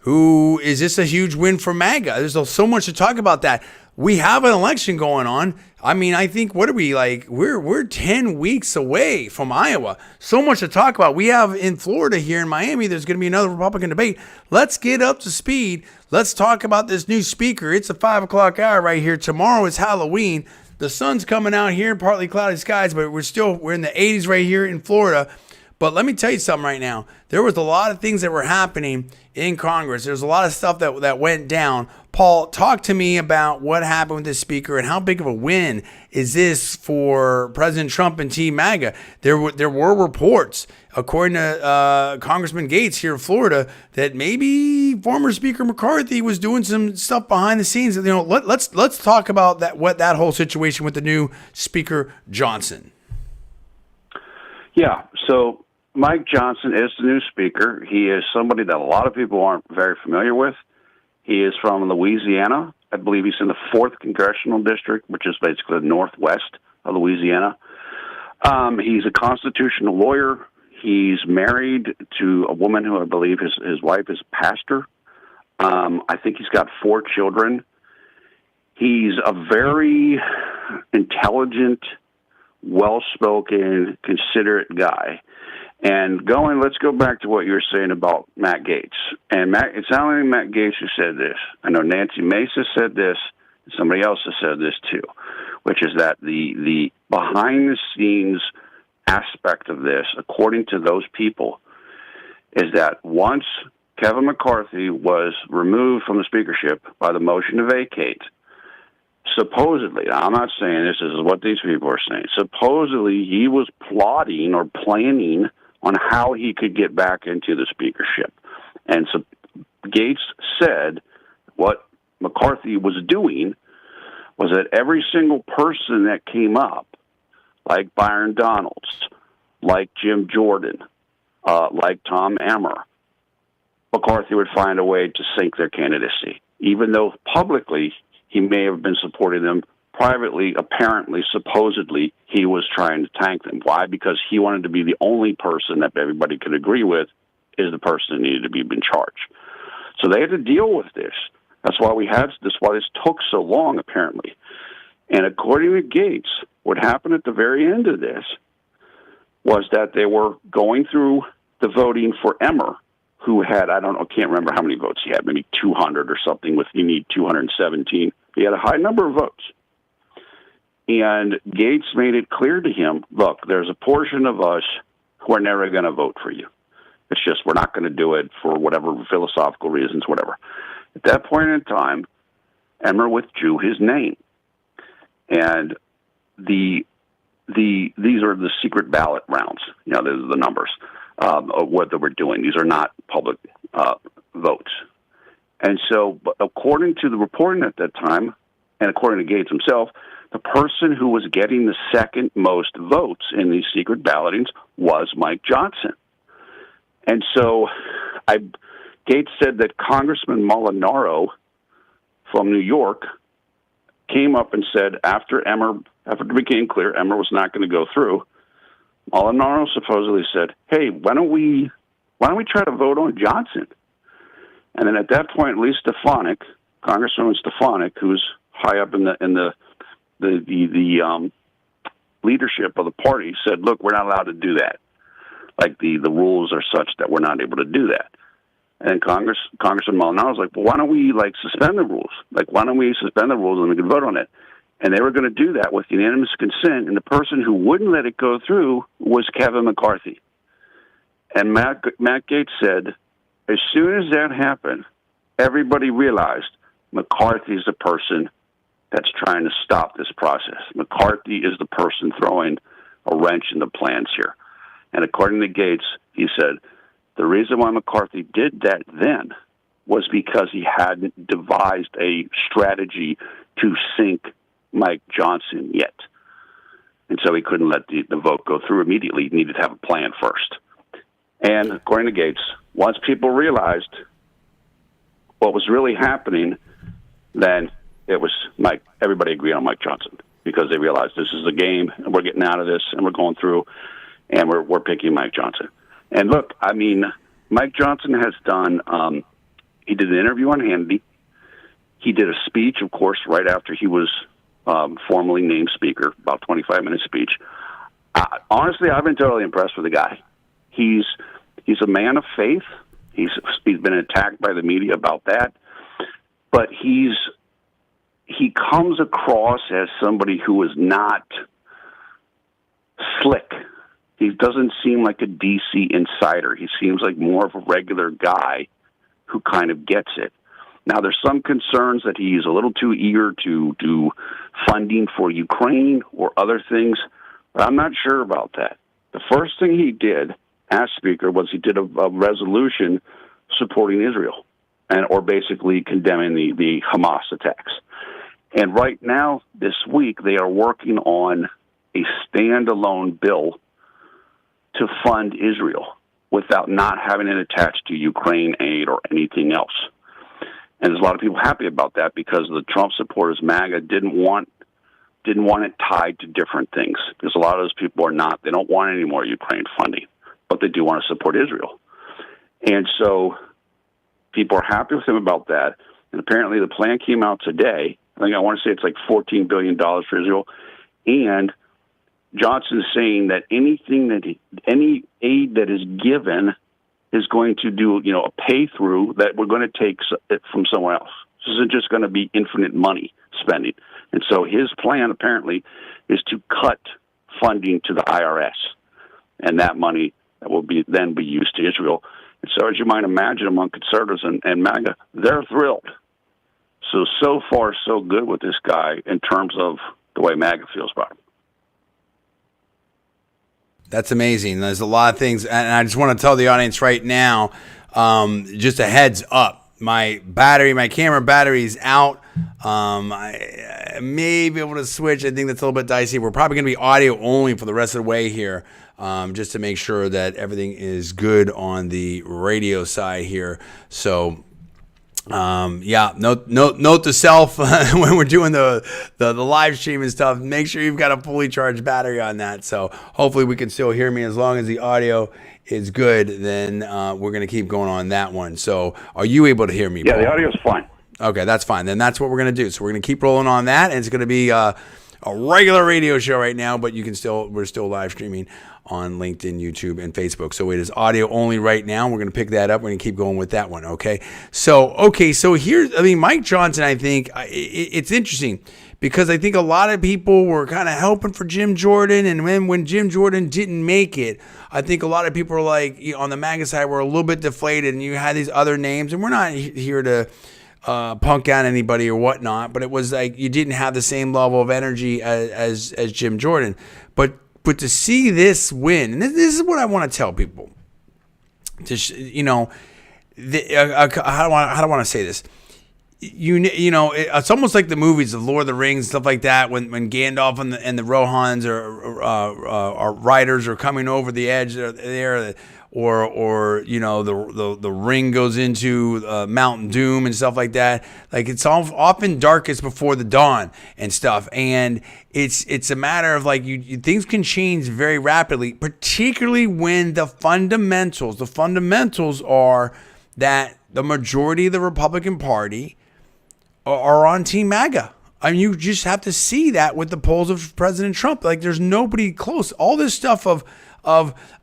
who is this a huge win for MAGA? There's so much to talk about that. We have an election going on. I mean, I think, what are we like? We're 10 weeks away from Iowa. So much to talk about. We have in Florida here in Miami, there's going to be another Republican debate. Let's get up to speed. Let's talk about this new speaker. It's a 5 o'clock hour right here. Tomorrow is Halloween. The sun's coming out here, partly cloudy skies, but we're in the 80s right here in Florida. But let me tell you something right now. There was a lot of things that were happening in Congress. There's a lot of stuff that went down. Paul, talk to me about what happened with this speaker and how big of a win is this for President Trump and Team MAGA. There were reports, according to Congressman Gates here in Florida, that maybe former Speaker McCarthy was doing some stuff behind the scenes. You know, let's talk about that whole situation with the new Speaker Johnson. Yeah, so Mike Johnson is the new speaker. He is somebody that a lot of people aren't very familiar with. He is from Louisiana. I believe he's in the 4th Congressional District, which is basically the northwest of Louisiana. He's a constitutional lawyer. He's married to a woman who I believe his wife is a pastor. I think he's got 4 children. He's a very intelligent, well-spoken, considerate guy. And let's go back to what you were saying about Matt Gaetz. And it's not only Matt Gaetz who said this. I know Nancy Mace said this, and somebody else has said this too, which is that the behind-the-scenes aspect of this, according to those people, is that once Kevin McCarthy was removed from the speakership by the motion to vacate, supposedly, I'm not saying this is what these people are saying, supposedly he was plotting or planning on how he could get back into the speakership. And so Gaetz said what McCarthy was doing was that every single person that came up, like Byron Donalds, like Jim Jordan, like Tom Emmer, McCarthy would find a way to sink their candidacy, even though publicly he may have been supporting them. Privately, apparently, supposedly, he was trying to tank them. Why? Because he wanted to be the only person that everybody could agree with is the person that needed to be in charge. So they had to deal with this. That's why why this took so long, apparently. And according to Gaetz, what happened at the very end of this was that they were going through the voting for Emmer, who had, can't remember how many votes he had, maybe 200 or something, you need 217. He had a high number of votes. And Gaetz made it clear to him, look, there's a portion of us who are never going to vote for you. It's just we're not going to do it for whatever philosophical reasons, whatever. At that point in time, Emmer withdrew his name. And these are the secret ballot rounds. You know, these are the numbers of what they were doing. These are not public votes. And so, according to the reporting at that time, and according to Gaetz himself, the person who was getting the second most votes in these secret ballotings was Mike Johnson. And so Gaetz said that Congressman Molinaro from New York came up and said after Emmer after it became clear Emmer was not going to go through, Molinaro supposedly said, "Hey, why don't we try to vote on Johnson?" And then at that point, Lee Stefanik, Congresswoman Stefanik, who's high up in the leadership of the party, said, "Look, we're not allowed to do that. Like the rules are such that we're not able to do that." And Congressman Molinaro was like, "Well, why don't we suspend the rules? Why don't we suspend the rules and we can vote on it?" And they were going to do that with unanimous consent. And the person who wouldn't let it go through was Kevin McCarthy. And Matt Gaetz said, as soon as that happened, everybody realized McCarthy's the person that's trying to stop this process. McCarthy is the person throwing a wrench in the plans here. And according to Gaetz, he said, the reason why McCarthy did that then was because he hadn't devised a strategy to sink Mike Johnson yet. And so he couldn't let the vote go through immediately. He needed to have a plan first. And according to Gaetz, once people realized what was really happening, then it was everybody agreed on Mike Johnson because they realized this is a game and we're getting out of this and we're going through and we're picking Mike Johnson. And look, I mean, Mike Johnson has done, he did an interview on Hannity. He did a speech, of course, right after he was formally named speaker, about 25-minute speech. Honestly, I've been totally impressed with the guy. He's a man of faith. He's been attacked by the media about that, but he comes across as somebody who is not slick. He doesn't seem like a DC insider. He seems like more of a regular guy who kind of gets it. Now, there's some concerns that he's a little too eager to do funding for Ukraine or other things, but I'm not sure about that. The first thing he did as Speaker was he did a resolution supporting Israel or basically condemning the Hamas attacks. And right now, this week, they are working on a standalone bill to fund Israel without not having it attached to Ukraine aid or anything else. And there's a lot of people happy about that because the Trump supporters, MAGA, didn't want it tied to different things. Because a lot of those people they don't want any more Ukraine funding, but they do want to support Israel. And so people are happy with him about that. And apparently the plan came out today. I want to say it's like $14 billion for Israel. And Johnson's saying that any aid that is given is going to do, a pay through that we're going to take it from somewhere else. This isn't just going to be infinite money spending. And so his plan apparently is to cut funding to the IRS, and that money that will then be used to Israel. And so as you might imagine, among conservatives and MAGA, they're thrilled. So far, so good with this guy in terms of the way MAGA feels about him. That's amazing. There's a lot of things, and I just want to tell the audience right now, just a heads up. My camera battery is out. I may be able to switch. I think that's a little bit dicey. We're probably going to be audio only for the rest of the way here, just to make sure that everything is good on the radio side here. So, note to self when we're doing the live stream and stuff, make sure you've got a fully charged battery on that. So hopefully we can still hear me as long as the audio is good. Then we're going to keep going on that one. So are you able to hear me, Yeah, Paul? the audio's fine. Okay, that's fine. Then that's what we're going to do. So we're going to keep rolling on that, and it's going to be a regular radio show right now, but we're still live streaming on LinkedIn, YouTube, and Facebook. So it is audio only right now. We're going to pick that up. We're going to keep going with that one, okay? So here's, Mike Johnson, I think, it's interesting because I think a lot of people were kind of helping for Jim Jordan, and when Jim Jordan didn't make it, I think a lot of people were like, on the MAGA side, were a little bit deflated, and you had these other names, and we're not here to punk out anybody or whatnot, but it was like you didn't have the same level of energy as Jim Jordan. But to see this win, and this is what I want to tell people. How do I want to say this? you know, it's almost like the movies of Lord of the Rings, stuff like that. When Gandalf and the Rohans are riders are coming over the edge there, or you know, the ring goes into Mount Doom and stuff like that. Like, it's often darkest before the dawn and stuff, and it's a matter of like things can change very rapidly, particularly when the fundamentals are that the majority of the Republican Party are on Team MAGA. I mean, you just have to see that with the polls of President Trump. Like, there's nobody close. All this stuff of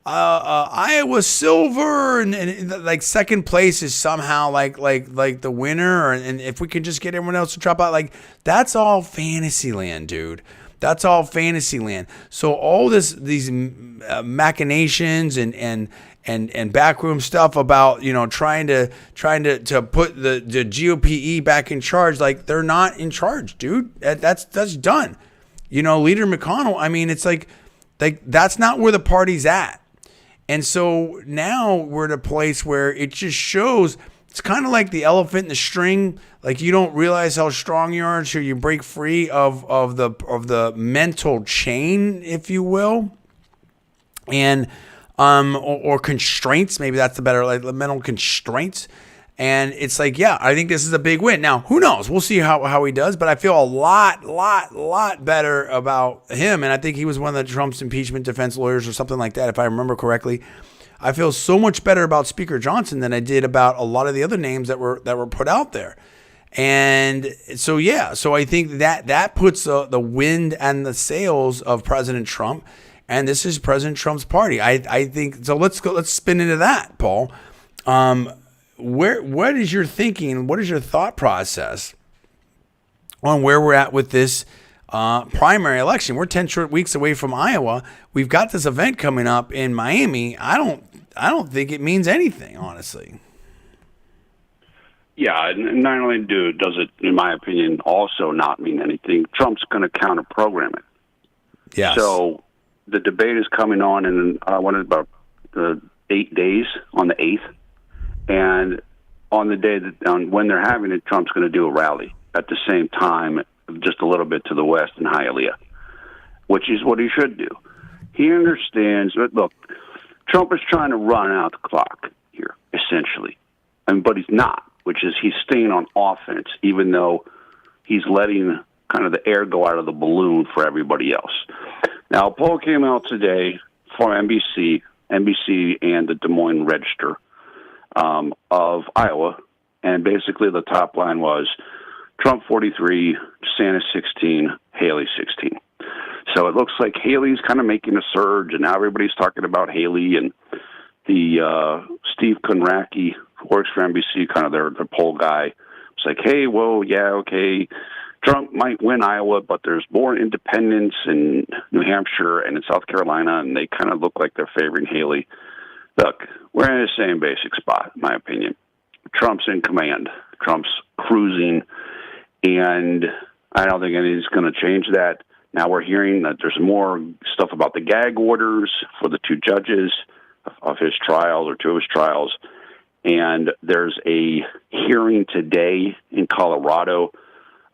Iowa silver and like second place is somehow like the winner, and if we can just get everyone else to drop out, like, that's all fantasy land, dude. That's all fantasy land. So all these machinations and backroom stuff about, you know, trying to put the GOP back in charge, like, they're not in charge, dude. That's done. You know, Leader McConnell, I mean, it's like that's not where the party's at. And so now we're at a place where it just shows it's kind of like the elephant in the string. Like, you don't realize how strong you are until you break free of the mental chain, if you will, and or constraints. Maybe that's the better, like, the mental constraints. And it's like, yeah, I think this is a big win. Now, who knows? We'll see how he does. But I feel a lot better about him. And I think he was one of the Trump's impeachment defense lawyers or something like that, if I remember correctly. I feel so much better about Speaker Johnson than I did about a lot of the other names that were put out there. And so, yeah, so I think that puts the wind and the sails of President Trump. And this is President Trump's party. I think so. Let's spin into that, Paul. What is your thinking? What is your thought process on where we're at with this primary election? We're 10 short weeks away from Iowa. We've got this event coming up in Miami. I don't think it means anything, honestly. Yeah, and not only does it, in my opinion, also not mean anything, Trump's going to counter-program it. Yes. So the debate is coming on in, about 8 days, on the 8th. And on the day when they're having it, Trump's going to do a rally at the same time, just a little bit to the west in Hialeah, which is what he should do. He understands that, look, Trump is trying to run out the clock here, essentially. But he's not, which is he's staying on offense, even though he's letting kind of the air go out of the balloon for everybody else. Now, a poll came out today for NBC and the Des Moines Register of Iowa, and basically the top line was Trump 43, DeSantis 16, Haley 16. So it looks like Haley's kind of making a surge, and now everybody's talking about Haley, and the Steve Konracki, who works for NBC, kind of their poll guy, was like, hey, whoa, yeah, okay, Trump might win Iowa, but there's more independents in New Hampshire and in South Carolina, and they kind of look like they're favoring Haley. Look, we're in the same basic spot, in my opinion. Trump's in command. Trump's cruising, and I don't think anything's going to change that. Now we're hearing that there's more stuff about the gag orders for the two judges of his trials, or two of his trials, and there's a hearing today in Colorado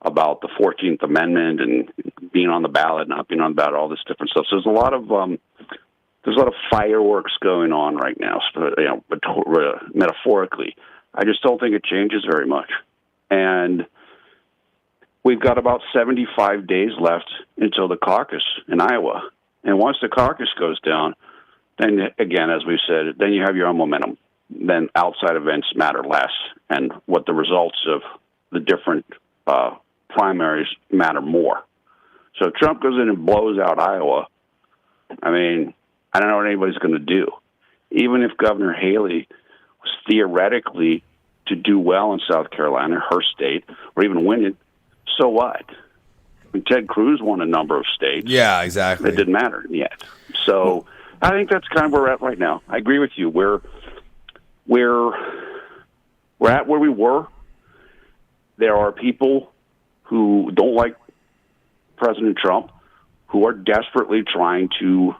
about the 14th Amendment and being on the ballot, not being on the ballot, all this different stuff. So there's a lot of fireworks going on right now, metaphorically. I just don't think it changes very much. And we've got about 75 days left until the caucus in Iowa. And once the caucus goes down, then again, as we've said, then you have your own momentum. Then outside events matter less, and what the results of the different primaries matter more. So if Trump goes in and blows out Iowa, I mean, I don't know what anybody's going to do. Even if Governor Haley was theoretically to do well in South Carolina, her state, or even win it, so what? I mean, Ted Cruz won a number of states. Yeah, exactly. It didn't matter yet. So I think that's kind of where we're at right now. I agree with you. We're at where we were. There are people who don't like President Trump, who are desperately trying to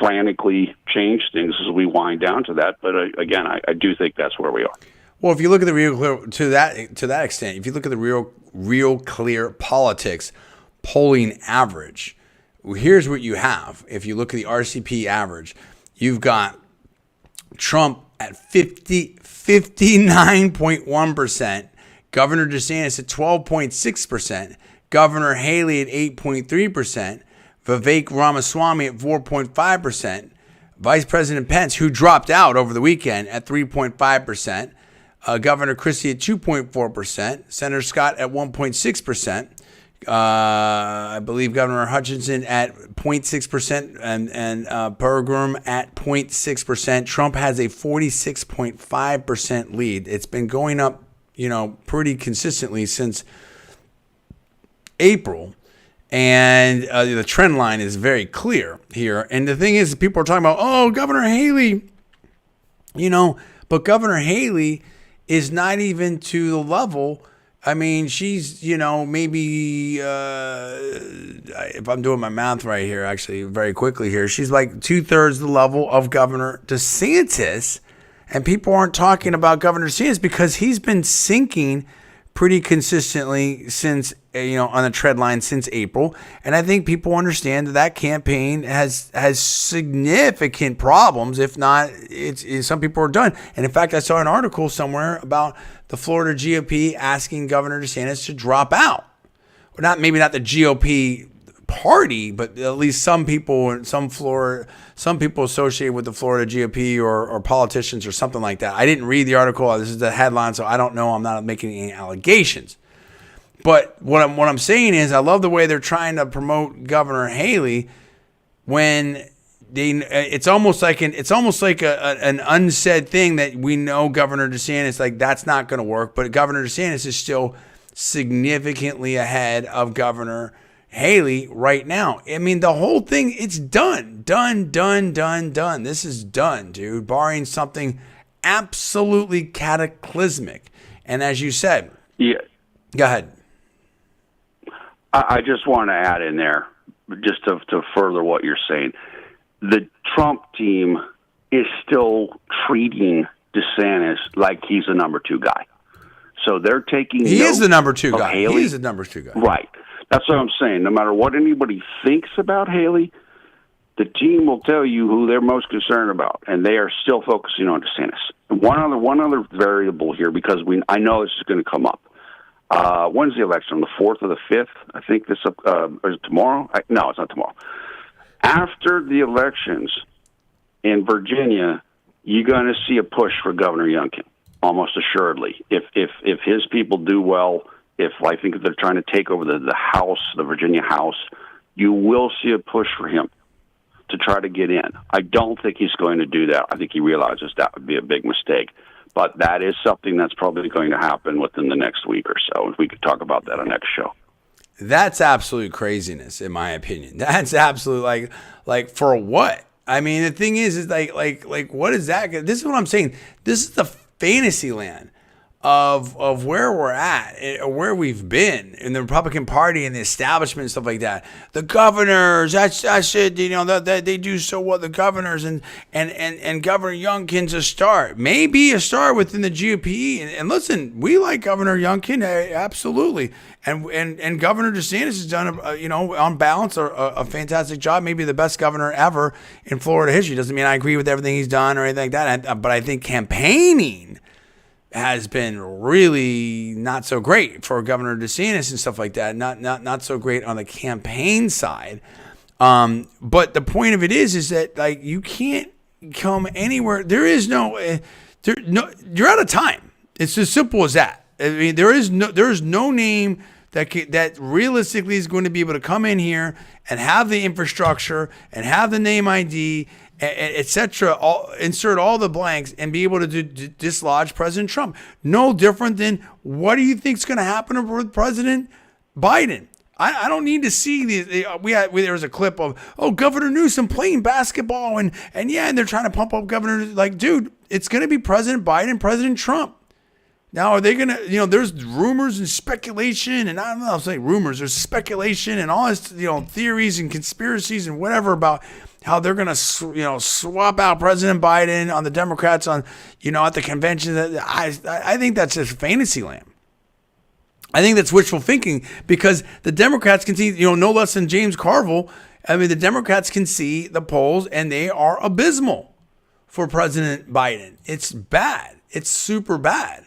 frantically change things as we wind down to that. But again, I do think that's where we are. Well, if you look at the Real Clear to that extent, if you look at the Real Clear Politics polling average, here's what you have. If you look at the RCP average, you've got Trump at 59.1%, Governor DeSantis at 12.6%, Governor Haley at 8.3%, Vivek Ramaswamy at 4.5%, Vice President Pence, who dropped out over the weekend, at 3.5%, Governor Christie at 2.4%, Senator Scott at 1.6%, I believe Governor Hutchinson at 0.6%, and Pergram at 0.6%. Trump has a 46.5% lead. It's been going up, pretty consistently since April. And the trend line is very clear here. And the thing is, people are talking about, Governor Haley, but Governor Haley is not even to the level. I mean, she's, maybe, if I'm doing my math right here, actually, very quickly here, she's like 2/3 the level of Governor DeSantis. And people aren't talking about Governor DeSantis because he's been sinking pretty consistently since, on the trend line since April. And I think people understand that campaign has significant problems. If not, it's some people are done. And in fact, I saw an article somewhere about the Florida GOP asking Governor DeSantis to drop out. Well, maybe not the GOP party, but at least some people associated with the Florida GOP or politicians or something like that. I didn't read the article. This is the headline, so I don't know. I'm not making any allegations. But what I'm saying is, I love the way they're trying to promote Governor Haley when it's almost like an unsaid thing that we know Governor DeSantis, like, that's not going to work. But Governor DeSantis is still significantly ahead of Governor Haley right now. I mean, the whole thing, it's done. This is done, dude, barring something absolutely cataclysmic. And as you said, yeah, go ahead. I just want to add in there, just to further what you're saying. The Trump team is still treating DeSantis like he's the number 2 guy. So they're taking. He is the number 2 guy. Haley. He is the number 2 guy. Right. That's what I'm saying. No matter what anybody thinks about Haley, the team will tell you who they're most concerned about, and they are still focusing on DeSantis. One other variable here, because I know this is going to come up. When's the election? On the 4th or the 5th? I think this. Is it tomorrow? No, it's not tomorrow. After the elections in Virginia, you're going to see a push for Governor Youngkin, almost assuredly. If his people do well. If I think they're trying to take over the House, the Virginia House, you will see a push for him to try to get in. I don't think he's going to do that. I think he realizes that would be a big mistake. But that is something that's probably going to happen within the next week or so. And we could talk about that on next show. That's absolute craziness, in my opinion. That's absolute like for what? I mean, the thing is like what is that? This is what I'm saying. This is the fantasy land of where we're at, where we've been in the Republican Party and the establishment and stuff like that. The governors, that's it. That they do so well. The governors and Governor Youngkin's a star, maybe a star within the GOP. And listen, we like Governor Youngkin, absolutely. And Governor DeSantis has done on balance a fantastic job, maybe the best governor ever in Florida history. Doesn't mean I agree with everything he's done or anything like that. But I think campaigning has been really not so great for Governor DeSantis and stuff like that. Not so great on the campaign side. But the point of it is that, like, you can't come anywhere. There is no, you're out of time. It's as simple as that. I mean, there is no name that realistically is going to be able to come in here and have the infrastructure and have the name ID, etc., insert all the blanks and be able to dislodge President Trump. No different than what do you think is going to happen with President Biden? I don't need to see there was a clip of Governor Newsom playing basketball and they're trying to pump up Governor. Like, dude, it's going to be President Biden, President Trump. Now, are they going to, there's rumors and speculation, and I don't know, I'll say rumors, there's speculation and all this, theories and conspiracies and whatever about how they're going to, swap out President Biden on the Democrats at the convention. I think that's just fantasy land. I think that's wishful thinking because the Democrats can see, no less than James Carville. I mean, the Democrats can see the polls and they are abysmal for President Biden. It's bad. It's super bad.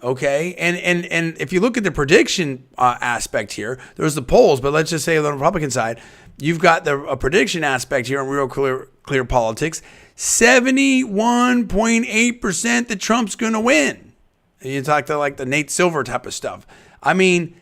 Okay. And if you look at the prediction aspect here, there's the polls, but let's just say on the Republican side, you've got a prediction aspect here in real clear politics. 71.8% that Trump's going to win. You talk to like the Nate Silver type of stuff. I mean,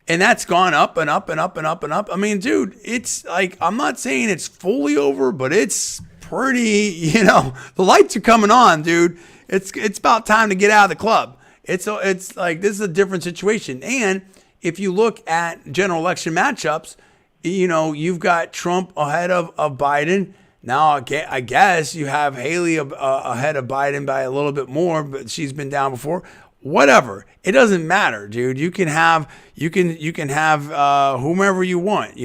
and that's gone up and up and up and up and up. I mean, dude, it's like, I'm not saying it's fully over, but it's pretty, the lights are coming on, dude. It's about time to get out of the club. It's like, this is a different situation. And if you look at general election matchups, you've got Trump ahead of Biden. Now, I guess you have Haley ahead of Biden by a little bit more, but she's been down before. Whatever. It doesn't matter, dude. You can have whomever you want,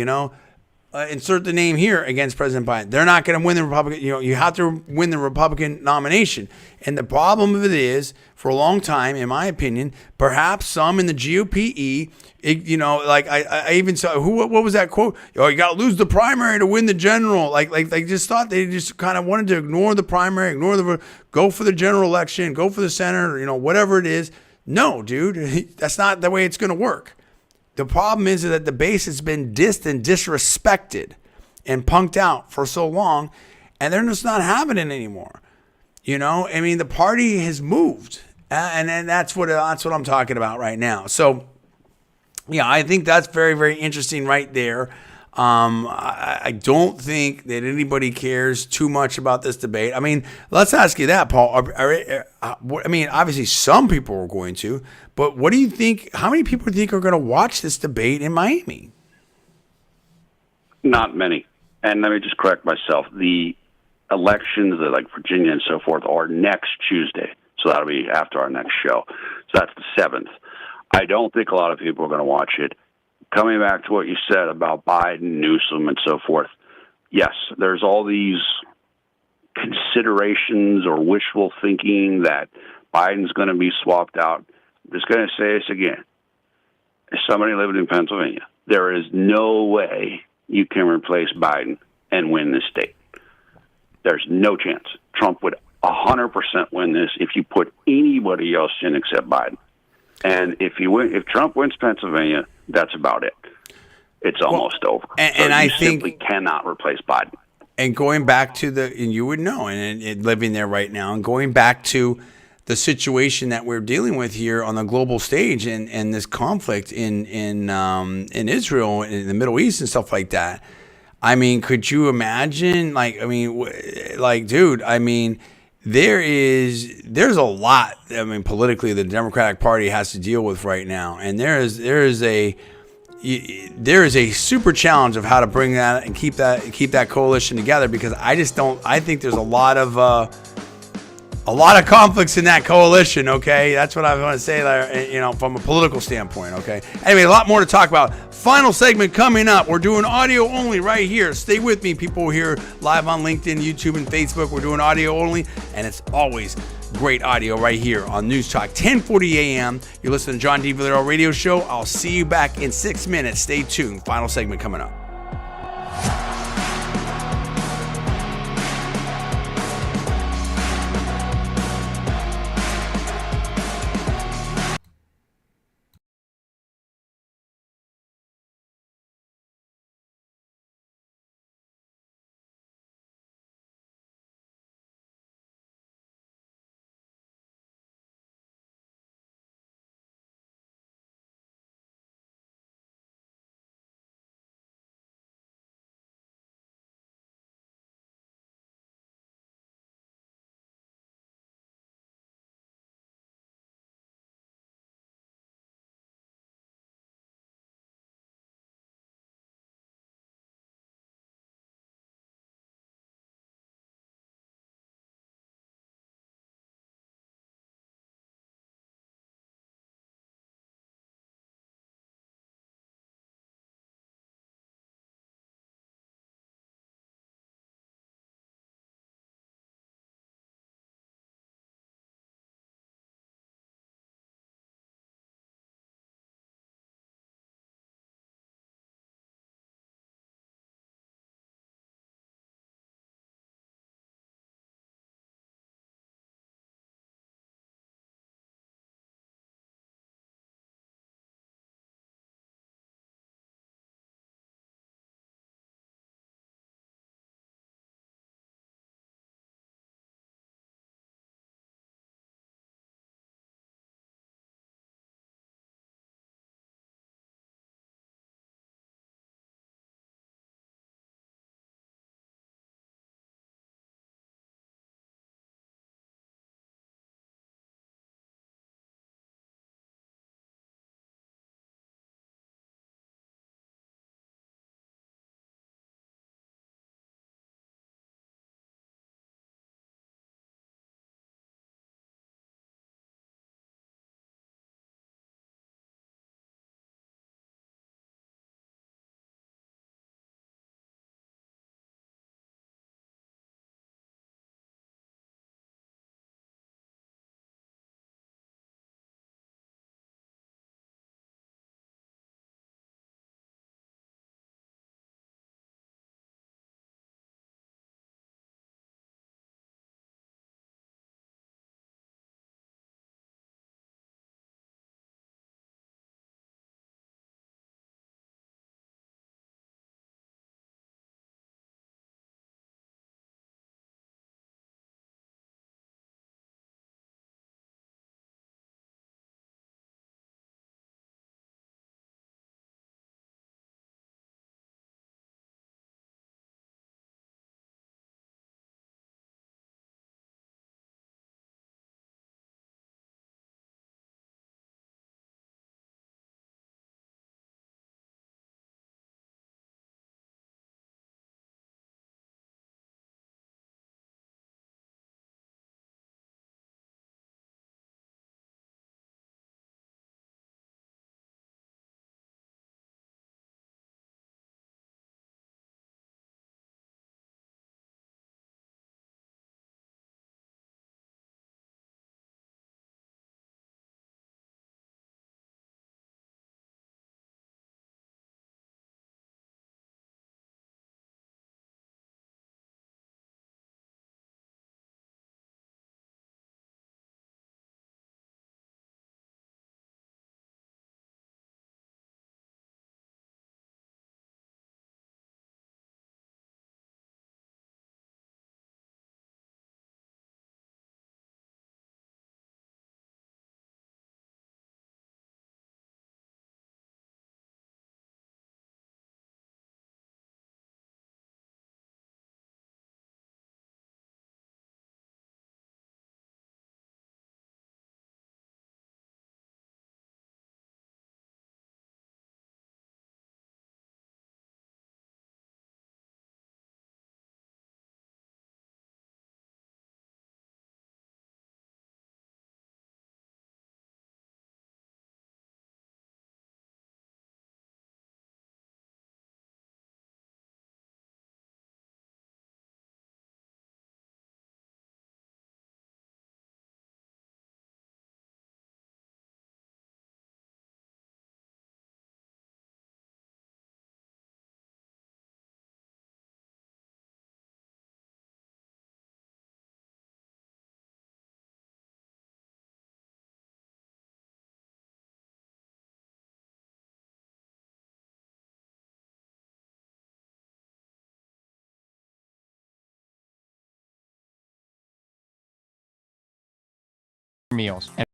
insert the name here against President Biden. They're not going to win the Republican, you have to win the Republican nomination. And the problem of it is, for a long time, in my opinion, perhaps some in the GOP, like I even saw, what was that quote? Oh, you got to lose the primary to win the general. Like they just thought they just kind of wanted to ignore the primary, go for the general election, go for the Senate, whatever it is. No, dude, that's not the way it's going to work. The problem is that the base has been dissed and disrespected and punked out for so long, and they're just not having it anymore. I mean, the party has moved, and that's what I'm talking about right now. So, yeah, I think that's very, very interesting right there. I don't think that anybody cares too much about this debate. I mean, let's ask you that, Paul. I mean, obviously some people are going to, but what do you think? How many people do you think are going to watch this debate in Miami? Not many. And let me just correct myself. The elections, like Virginia and so forth, are next Tuesday. So that'll be after our next show. So that's the 7th. I don't think a lot of people are going to watch it. Coming back to what you said about Biden, Newsom, and so forth, yes, there's all these considerations or wishful thinking that Biden's going to be swapped out. I'm just going to say this again. As somebody living in Pennsylvania, there is no way you can replace Biden and win this state. There's no chance. Trump would 100% win this if you put anybody else in except Biden. And if Trump wins Pennsylvania, that's about it. It's almost over. And I think simply cannot replace Biden. And going back to and you would know, and living there right now, and going back to the situation that we're dealing with here on the global stage, and this conflict in Israel, in the Middle East, and stuff like that. I mean, could you imagine? Dude, I mean, there's a lot. I mean, politically, the Democratic Party has to deal with right now, and there is a super challenge of how to bring that and keep that coalition together, because I think there's a lot of conflicts in that coalition. Okay, that's what I want to say there, from a political standpoint. Okay, anyway, a lot more to talk about. Final segment coming up. We're doing audio only right here. Stay with me, people here live on LinkedIn, YouTube, and Facebook. We're doing audio only, and it's always great audio right here on Newstalk 1040 AM. You're listening to John D. Villarreal Radio Show. I'll see you back in 6 minutes. Stay tuned. Final segment coming up. meals. And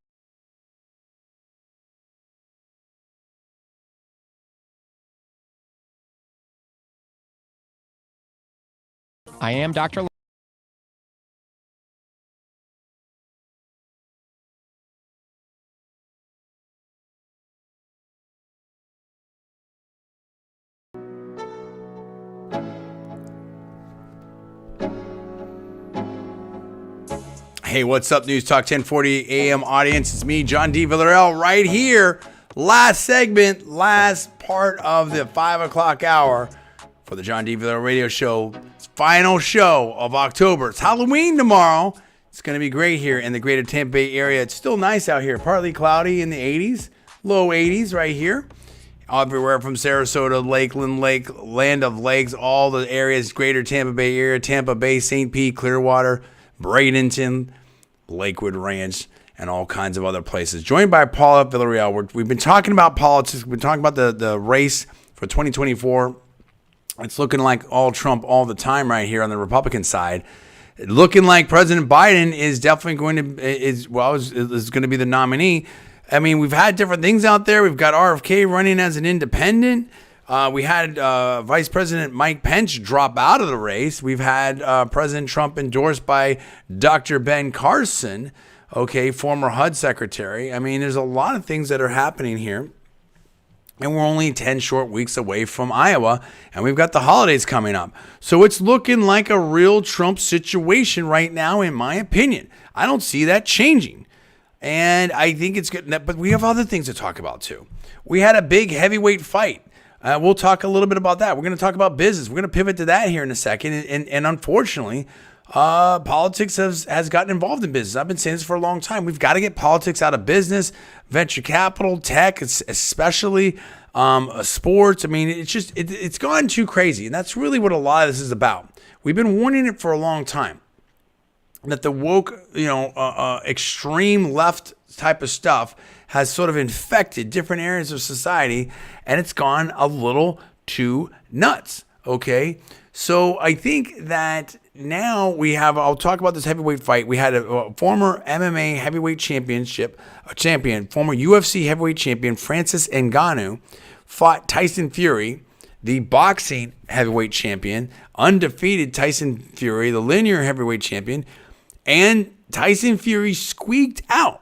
I am Dr. Hey, what's up, Newstalk 1040 AM audience? It's me, John D. Villarreal, right here. Last segment, last part of the 5 o'clock hour for the John D. Villarreal radio show. It's final show of October. It's Halloween tomorrow. It's going to be great here in the greater Tampa Bay area. It's still nice out here. Partly cloudy in the 80s, low 80s right here. Everywhere from Sarasota, Lakeland, Land of Lakes, all the areas, greater Tampa Bay area, Tampa Bay, St. Pete, Clearwater, Bradenton, Lakewood Ranch, and all kinds of other places. Joined by Paul at Villarreal. We've been talking about politics. We've been talking about the race for 2024. It's looking like all Trump all the time right here on the Republican side. Looking like President Biden is definitely going to is going to be the nominee. I mean, we've had different things out there. We've got RFK running as an independent. We had Vice President Mike Pence drop out of the race. We've had President Trump endorsed by Dr. Ben Carson, former HUD secretary. I mean, there's a lot of things that are happening here. And we're only 10 short weeks away from Iowa, and we've got the holidays coming up. So it's looking like a real Trump situation right now, in my opinion. I don't see that changing. And I think it's good. But we have other things to talk about, too. We had a big heavyweight fight. We'll talk a little bit about that. We're going to talk about business. We're going to pivot to that here in a second. And unfortunately, politics has gotten involved in business. I've been saying this for a long time. We've got to get politics out of business, venture capital, tech, especially sports. I mean, it's gone too crazy. And that's really what a lot of this is about. We've been warning it for a long time that the woke, extreme left type of stuff has sort of infected different areas of society, and it's gone a little too nuts. Okay. So I think that now I'll talk about this heavyweight fight. We had a former MMA heavyweight champion, former UFC heavyweight champion, Francis Ngannou, fought Tyson Fury, the boxing heavyweight champion, undefeated Tyson Fury, the linear heavyweight champion, and Tyson Fury squeaked out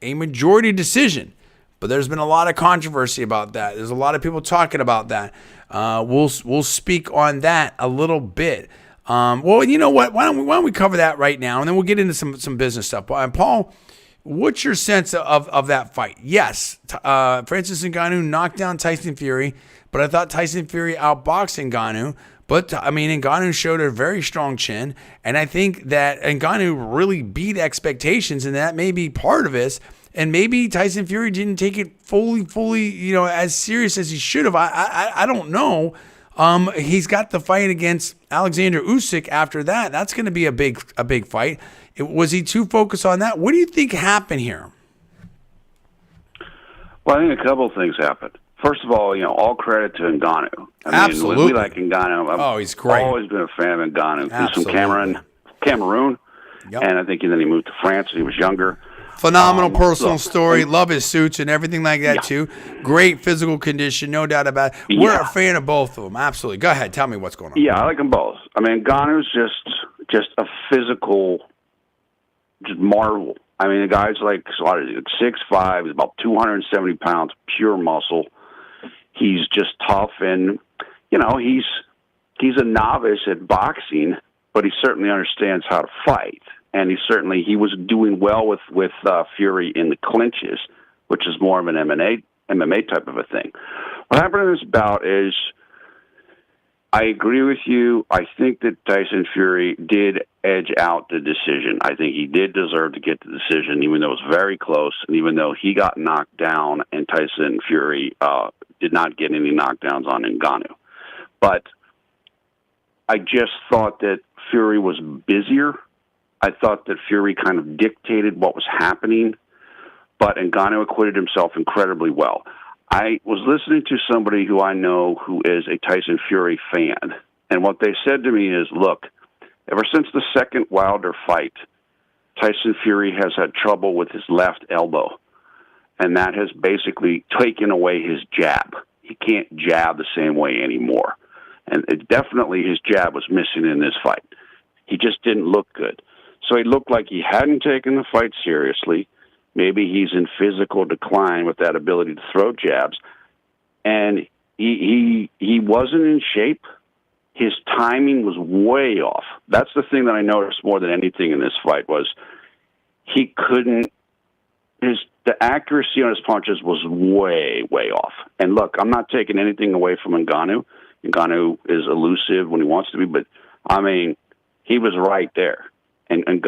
a majority decision. But there's been a lot of controversy about that. There's a lot of people talking about that. We'll speak on that a little bit. Well, you know what? Why don't we cover that right now, and then we'll get into some business stuff. Paul, what's your sense of that fight? Yes, Francis Ngannou knocked down Tyson Fury, but I thought Tyson Fury outboxed Ngannou. But, I mean, Ngannou showed a very strong chin, and I think that Ngannou really beat expectations, and that may be part of this. And maybe Tyson Fury didn't take it fully, as serious as he should have. I don't know. He's got the fight against Alexander Usyk after that. That's going to be a big fight. Was he too focused on that? What do you think happened here? Well, I think a couple of things happened. First of all, all credit to Ngannou. Absolutely. We like Ngannou. He's great. I've always been a fan of Ngannou. Absolutely. He's from Cameroon, Yep. and I think then he moved to France when he was younger. Phenomenal personal story. Love his suits and everything like that, too. Great physical condition, no doubt about it. We're a fan of both of them. Absolutely. Go ahead. Tell me what's going on. Yeah, I like them both. I mean, Ngannou's just a physical marvel. I mean, the guy's like 6'5", he's about 270 pounds, pure muscle. He's just tough, and he's a novice at boxing, but he certainly understands how to fight. And he was doing well with Fury in the clinches, which is more of an MMA type of a thing. What happened in this bout is, I agree with you. I think that Tyson Fury did edge out the decision. I think he did deserve to get the decision, even though it was very close, and even though he got knocked down, and Tyson Fury did not get any knockdowns on Ngannou. But I just thought that Fury was busier. I thought that Fury kind of dictated what was happening, but Ngannou acquitted himself incredibly well. I was listening to somebody who I know who is a Tyson Fury fan, and what they said to me is, look, ever since the second Wilder fight, Tyson Fury has had trouble with his left elbow, and that has basically taken away his jab. He can't jab the same way anymore. And definitely his jab was missing in this fight. He just didn't look good. So he looked like he hadn't taken the fight seriously. Maybe he's in physical decline with that ability to throw jabs. And he wasn't in shape. His timing was way off. That's the thing that I noticed more than anything in this fight was he couldn't. The accuracy on his punches was way, way off. And look, I'm not taking anything away from Ngannou. Ngannou is elusive when he wants to be, but I mean, he was right there. And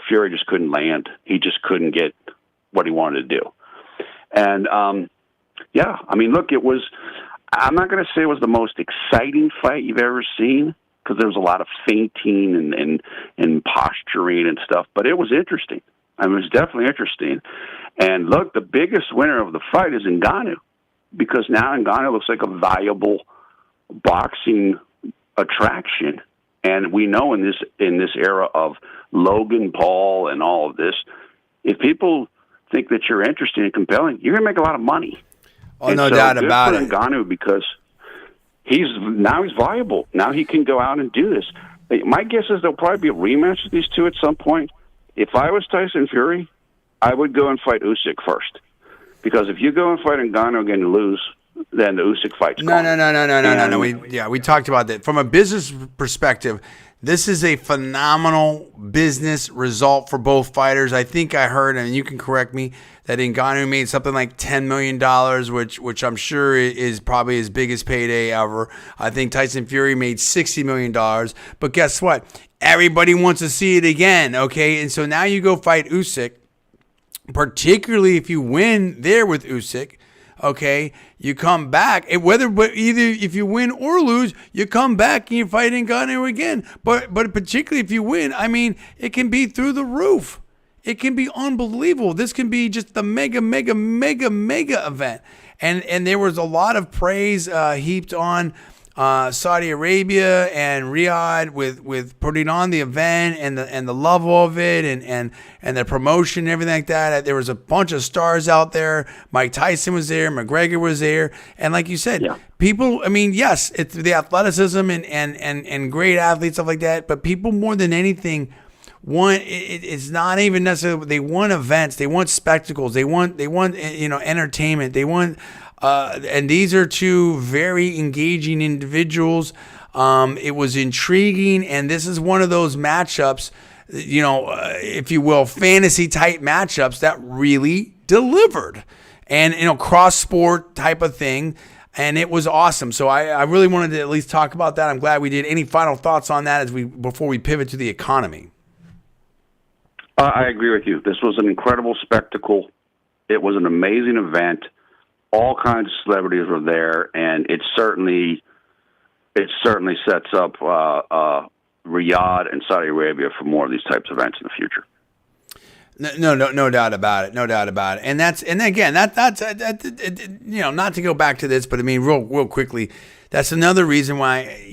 Fury just couldn't land. He just couldn't get what he wanted to do. And yeah, I mean, look, it was. I'm not going to say it was the most exciting fight you've ever seen because there was a lot of feinting and posturing and stuff, but it was interesting. I mean, it was definitely interesting. And look, the biggest winner of the fight is Ngannou because now Ngannou looks like a valuable boxing attraction. And we know in this era of Logan Paul and all of this, if people think that you're interesting and compelling, you're going to make a lot of money. Oh, no doubt about it. Ngannou because he's viable. Now he can go out and do this. My guess is there'll probably be a rematch of these two at some point. If I was Tyson Fury, I would go and fight Usyk first. Because if you go and fight Ngannou again and lose, then the Usyk fight's gone. No. We talked about that. From a business perspective, this is a phenomenal business result for both fighters. I think I heard, and you can correct me, that Ngannou made something like $10 million, which I'm sure is probably his biggest payday ever. I think Tyson Fury made $60 million. But guess what? Everybody wants to see it again, okay? And so now you go fight Usyk, particularly if you win there with Usyk. Okay, you come back, and either if you win or lose, you come back and you fight Ngannou again. But particularly if you win, I mean, it can be through the roof. It can be unbelievable. This can be just the mega event. And there was a lot of praise heaped on Saudi Arabia and Riyadh with putting on the event and the love of it and the promotion and everything like that. There was a bunch of stars out there. Mike Tyson was there, McGregor was there, and like you said, people. I mean, yes, it's the athleticism and great athletes, stuff like that. But people more than anything want. It's not even necessarily. They want events. They want spectacles. They want entertainment. They want. And these are two very engaging individuals. It was intriguing, and this is one of those matchups, if you will, fantasy type matchups that really delivered, and cross sport type of thing, and it was awesome. So I really wanted to at least talk about that. I'm glad we did. Any final thoughts on that before we pivot to the economy? I agree with you. This was an incredible spectacle. It was an amazing event. All kinds of celebrities were there, and it certainly sets up Riyadh and Saudi Arabia for more of these types of events in the future. No doubt about it. No doubt about it. And that's not to go back to this, but I mean, real quickly, that's another reason why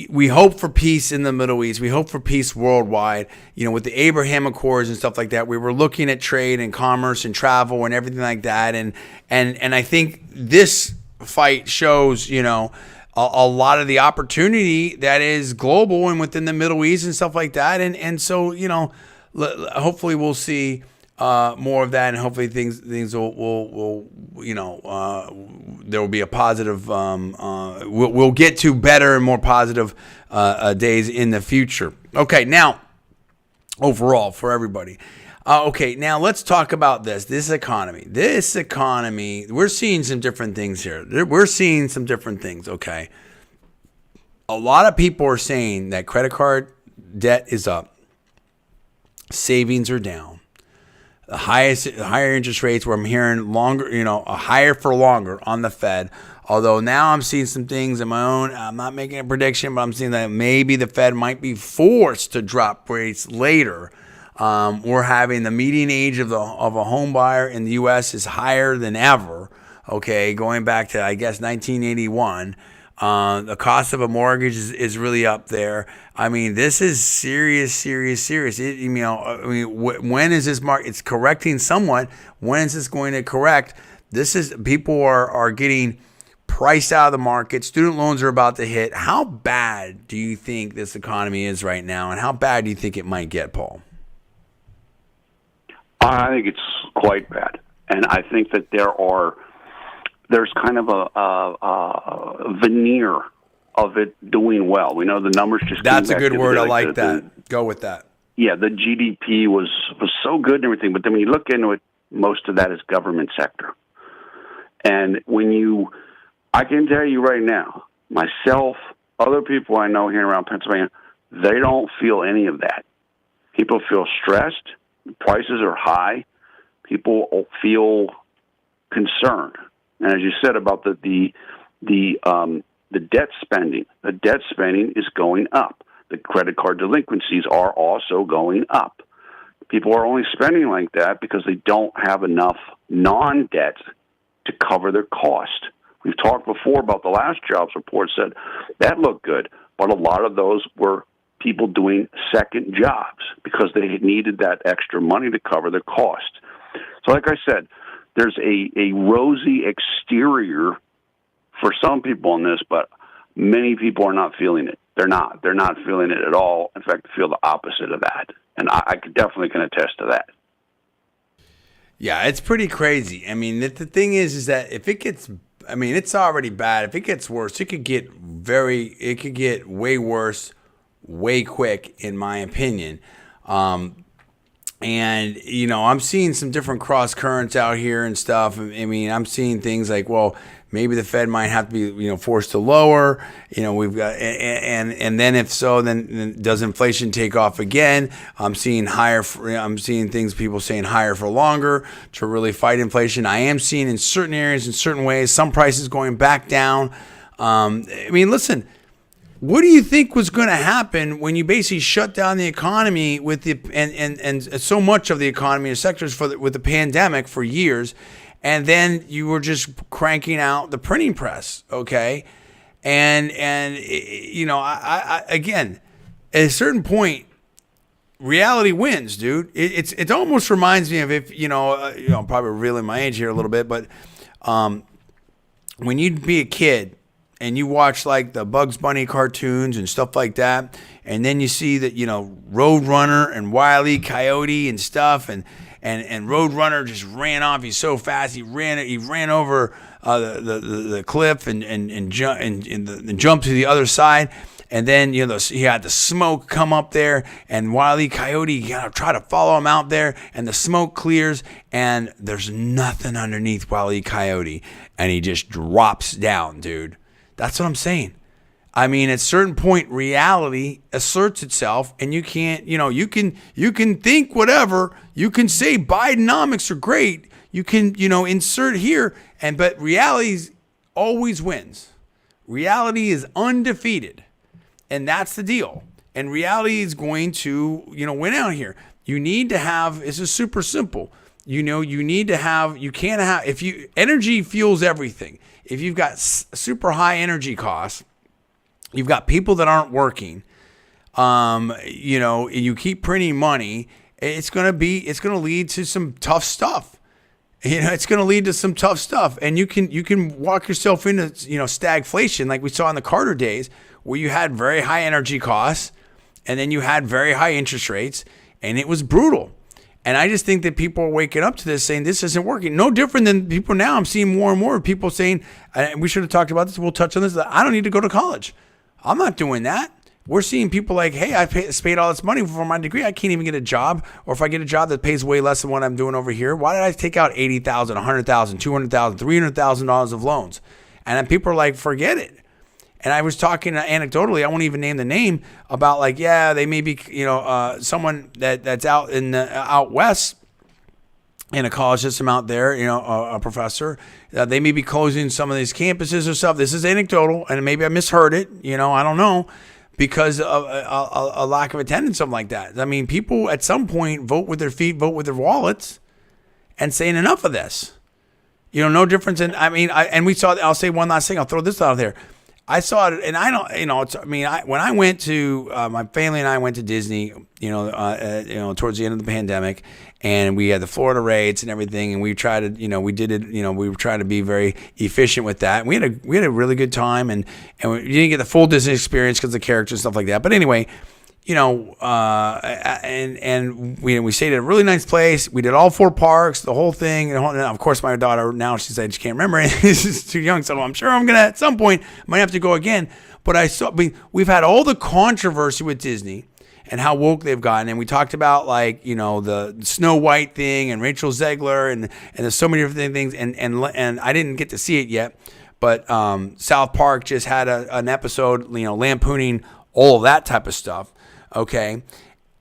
we hope for peace in the Middle East. We hope for peace worldwide. With the Abraham Accords and stuff like that, we were looking at trade and commerce and travel and everything like that. And I think this fight shows, a lot of the opportunity that is global and within the Middle East and stuff like that. And so, hopefully we'll see more of that, and hopefully things will there will be a positive. We'll get to better and more positive days in the future. Okay, now overall for everybody. Okay, now let's talk about this economy. We're seeing some different things here. We're seeing some different things. Okay, a lot of people are saying that credit card debt is up, savings are down. The higher interest rates, where I'm hearing longer, higher for longer on the Fed. Although now I'm seeing some things of my own. I'm not making a prediction, but I'm seeing that maybe the Fed might be forced to drop rates later. We're having the median age of a home buyer in the U.S. is higher than ever. Okay, going back to, I guess, 1981. The cost of a mortgage is really up there. I mean, this is serious. When is this market? It's correcting somewhat. When is this going to correct? People are getting priced out of the market. Student loans are about to hit. How bad do you think this economy is right now, and how bad do you think it might get, Paul? I think it's quite bad, and I think that there's kind of a veneer of it doing well. We know the numbers just. That's a good word. I like that. Go with that. Yeah, the GDP was so good and everything, but then when you look into it, most of that is government sector. And I can tell you right now, myself, other people I know here around Pennsylvania, they don't feel any of that. People feel stressed. Prices are high. People feel concerned. And as you said about the debt spending is going up. The credit card delinquencies are also going up. People are only spending like that because they don't have enough non-debt to cover their cost. We've talked before about the last jobs report said that looked good, but a lot of those were people doing second jobs because they needed that extra money to cover their cost. So like I said, there's a rosy exterior for some people in this, but many people are not feeling it. They're not feeling it at all. In fact, they feel the opposite of that. And I definitely can attest to that. Yeah, it's pretty crazy. I mean, the thing is that if it gets, I mean, it's already bad. If it gets worse, it could get way worse, way quick, in my opinion. And, I'm seeing some different cross currents out here and stuff. I mean, I'm seeing things like, well, maybe the Fed might have to be, forced to lower. We've got, and then if so, then does inflation take off again? I'm seeing things, people saying higher for longer to really fight inflation. I am seeing in certain areas, in certain ways, some prices going back down. I mean, listen. What do you think was going to happen when you basically shut down the economy with and so much of the economy and sectors with the pandemic for years, and then you were just cranking out the printing press, okay? And I again, at a certain point, reality wins, dude. It almost reminds me of I'm probably revealing my age here a little bit, but when you'd be a kid. And you watch like the Bugs Bunny cartoons and stuff like that, and then you see that Roadrunner and Wile E. Coyote and stuff, and Roadrunner just ran off. He's so fast, he ran over the cliff and jumped to the other side, and then he had the smoke come up there, and Wile E. Coyote try to follow him out there, and the smoke clears, and there's nothing underneath Wile E. Coyote, and he just drops down, dude. That's what I'm saying. I mean, at a certain point, reality asserts itself, and you can't, you can think whatever. You can say Bidenomics are great. You can, insert here, but reality always wins. Reality is undefeated, and that's the deal. And reality is going to, win out here. You need to have. This is super simple. You need to have. You can't have. Energy fuels everything. If you've got super high energy costs, you've got people that aren't working, you keep printing money, it's going to lead to some tough stuff. It's going to lead to some tough stuff. And you can walk yourself into, stagflation like we saw in the Carter days, where you had very high energy costs and then you had very high interest rates, and it was brutal. And I just think that people are waking up to this, saying this isn't working. No different than people now. I'm seeing more and more people saying, we should have talked about this, we'll touch on this, I don't need to go to college. I'm not doing that. We're seeing people like, hey, I paid all this money for my degree. I can't even get a job. Or if I get a job that pays way less than what I'm doing over here, why did I take out $80,000, $100,000, $200,000, $300,000 of loans? And then people are like, forget it. And I was talking anecdotally, I won't even name the name, about like, yeah, they may be, someone that's out west in a college system out there, a professor, they may be closing some of these campuses or stuff. This is anecdotal, and maybe I misheard it, I don't know, because of a lack of attendance, something like that. I mean, people at some point vote with their feet, vote with their wallets, and saying enough of this. No difference in, and we saw, I'll say one last thing, I'll throw this out there. I saw it, and I don't, when I went to my family and I went to Disney, towards the end of the pandemic, and we had the Florida rates and everything, and we tried to, we did it, we were trying to be very efficient with that. And we had a really good time, and you didn't get the full Disney experience because of the characters and stuff like that. But anyway, we stayed at a really nice place. We did all 4 parks, the whole thing. And of course, my daughter now, she said she can't remember it. She's too young, so I'm sure I'm gonna at some point might have to go again. But we've had all the controversy with Disney and how woke they've gotten, and we talked about the Snow White thing and Rachel Zegler and there's so many different things. And I didn't get to see it yet, but South Park just had an episode, lampooning all of that type of stuff. Okay.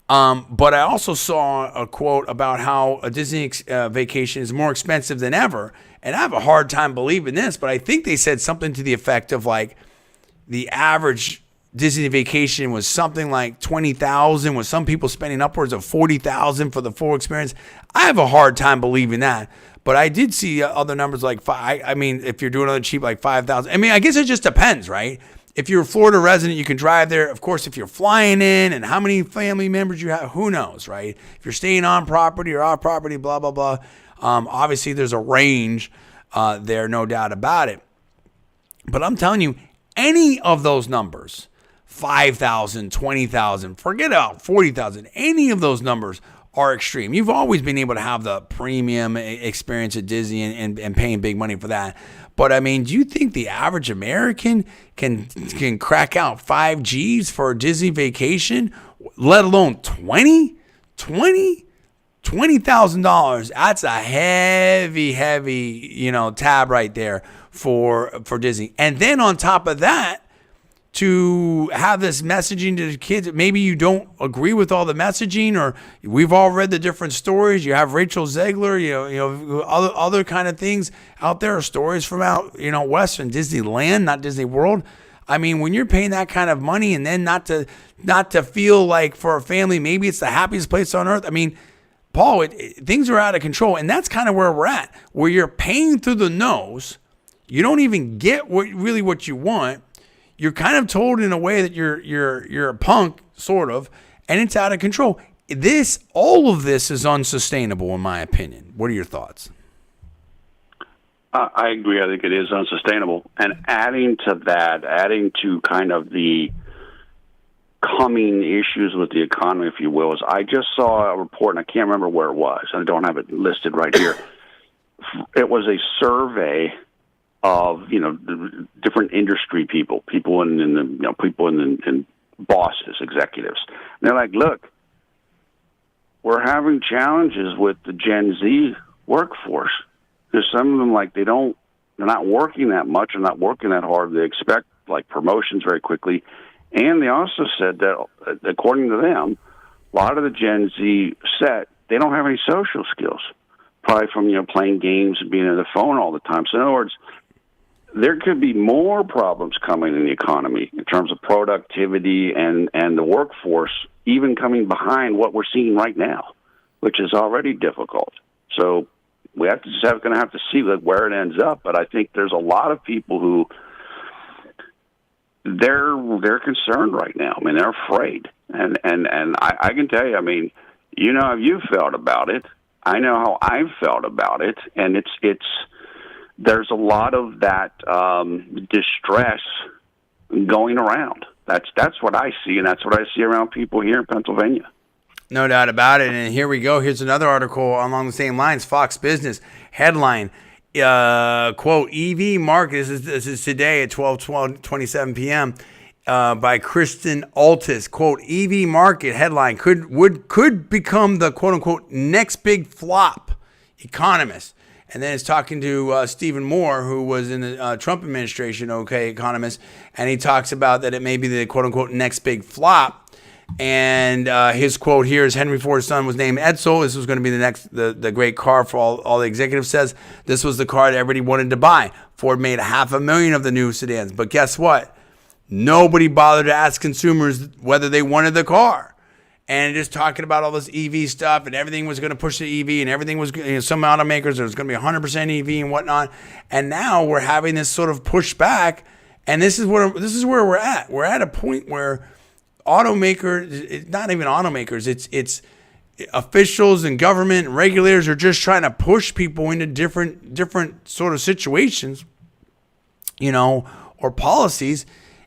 But I also saw a quote about how a Disney vacation is more expensive than ever. And I have a hard time believing this, but I think they said something to the effect of the average Disney vacation was something like $20,000, with some people spending upwards of $40,000 for the full experience. I have a hard time believing that. But I did see other numbers like if you're doing it cheap, like $5,000. I guess it just depends, right? If you're a Florida resident, you can drive there. Of course, if you're flying in and how many family members you have, who knows, right? If you're staying on property or off property, blah, blah, blah. Obviously, there's a range there, no doubt about it. But I'm telling you, any of those numbers, 5,000, 20,000, forget about 40,000, any of those numbers are extreme. You've always been able to have the premium experience at Disney and paying big money for that. But do you think the average American can crack out 5 G's for a Disney vacation, let alone $20,000? That's a heavy, tab right there for Disney. And then on top of that, to have this messaging to the kids, maybe you don't agree with all the messaging, or we've all read the different stories. You have Rachel Zegler, other kind of things out there, stories from out, west in Disneyland, not Disney World. When you're paying that kind of money and then not to feel like for a family, maybe it's the happiest place on earth. Paul, things are out of control, and that's kind of where we're at, where you're paying through the nose. You don't even get what you want. You're kind of told in a way that you're a punk, sort of, and it's out of control. All of this is unsustainable, in my opinion. What are your thoughts? I agree. I think it is unsustainable. And adding to kind of the coming issues with the economy, if you will, is I just saw a report, and I can't remember where it was. I don't have it listed right here. It was a survey of different industry people in bosses, executives. And they're like, look, we're having challenges with the Gen Z workforce. There's some of them they're not working that much and not working that hard. They expect promotions very quickly. And they also said that according to them, a lot of the Gen Z set, they don't have any social skills, probably from playing games and being on the phone all the time. So in other words, there could be more problems coming in the economy in terms of productivity and the workforce, even coming behind what we're seeing right now, which is already difficult. So we going to have to see where it ends up. But I think there's a lot of people who they're concerned right now. They're afraid, and I can tell you, how you felt about it. I know how I've felt about it, and it's. There's a lot of that distress going around. That's what I see, and that's what I see around people here in Pennsylvania. No doubt about it. And here we go. Here's another article along the same lines. Fox Business headline, quote, EV market. This is today at 12:27 p.m. By Kristen Altus. Quote, EV market headline could become the quote unquote next big flop. Economist. And then it's talking to Stephen Moore, who was in the Trump administration, economist, and he talks about that it may be the quote-unquote next big flop. And his quote here is, Henry Ford's son was named Edsel. This was going to be the great car for all the executives. Says this was the car that everybody wanted to buy. Ford made 500,000 of the new sedans. But guess what? Nobody bothered to ask consumers whether they wanted the car. And just talking about all this EV stuff, and everything was going to push the EV, and everything was, some automakers, there was going to be 100% EV and whatnot. And now we're having this sort of pushback, And this is where we're at. We're at a point where automakers, not even automakers, it's officials and government and regulators are just trying to push people into different sort of situations, or policies,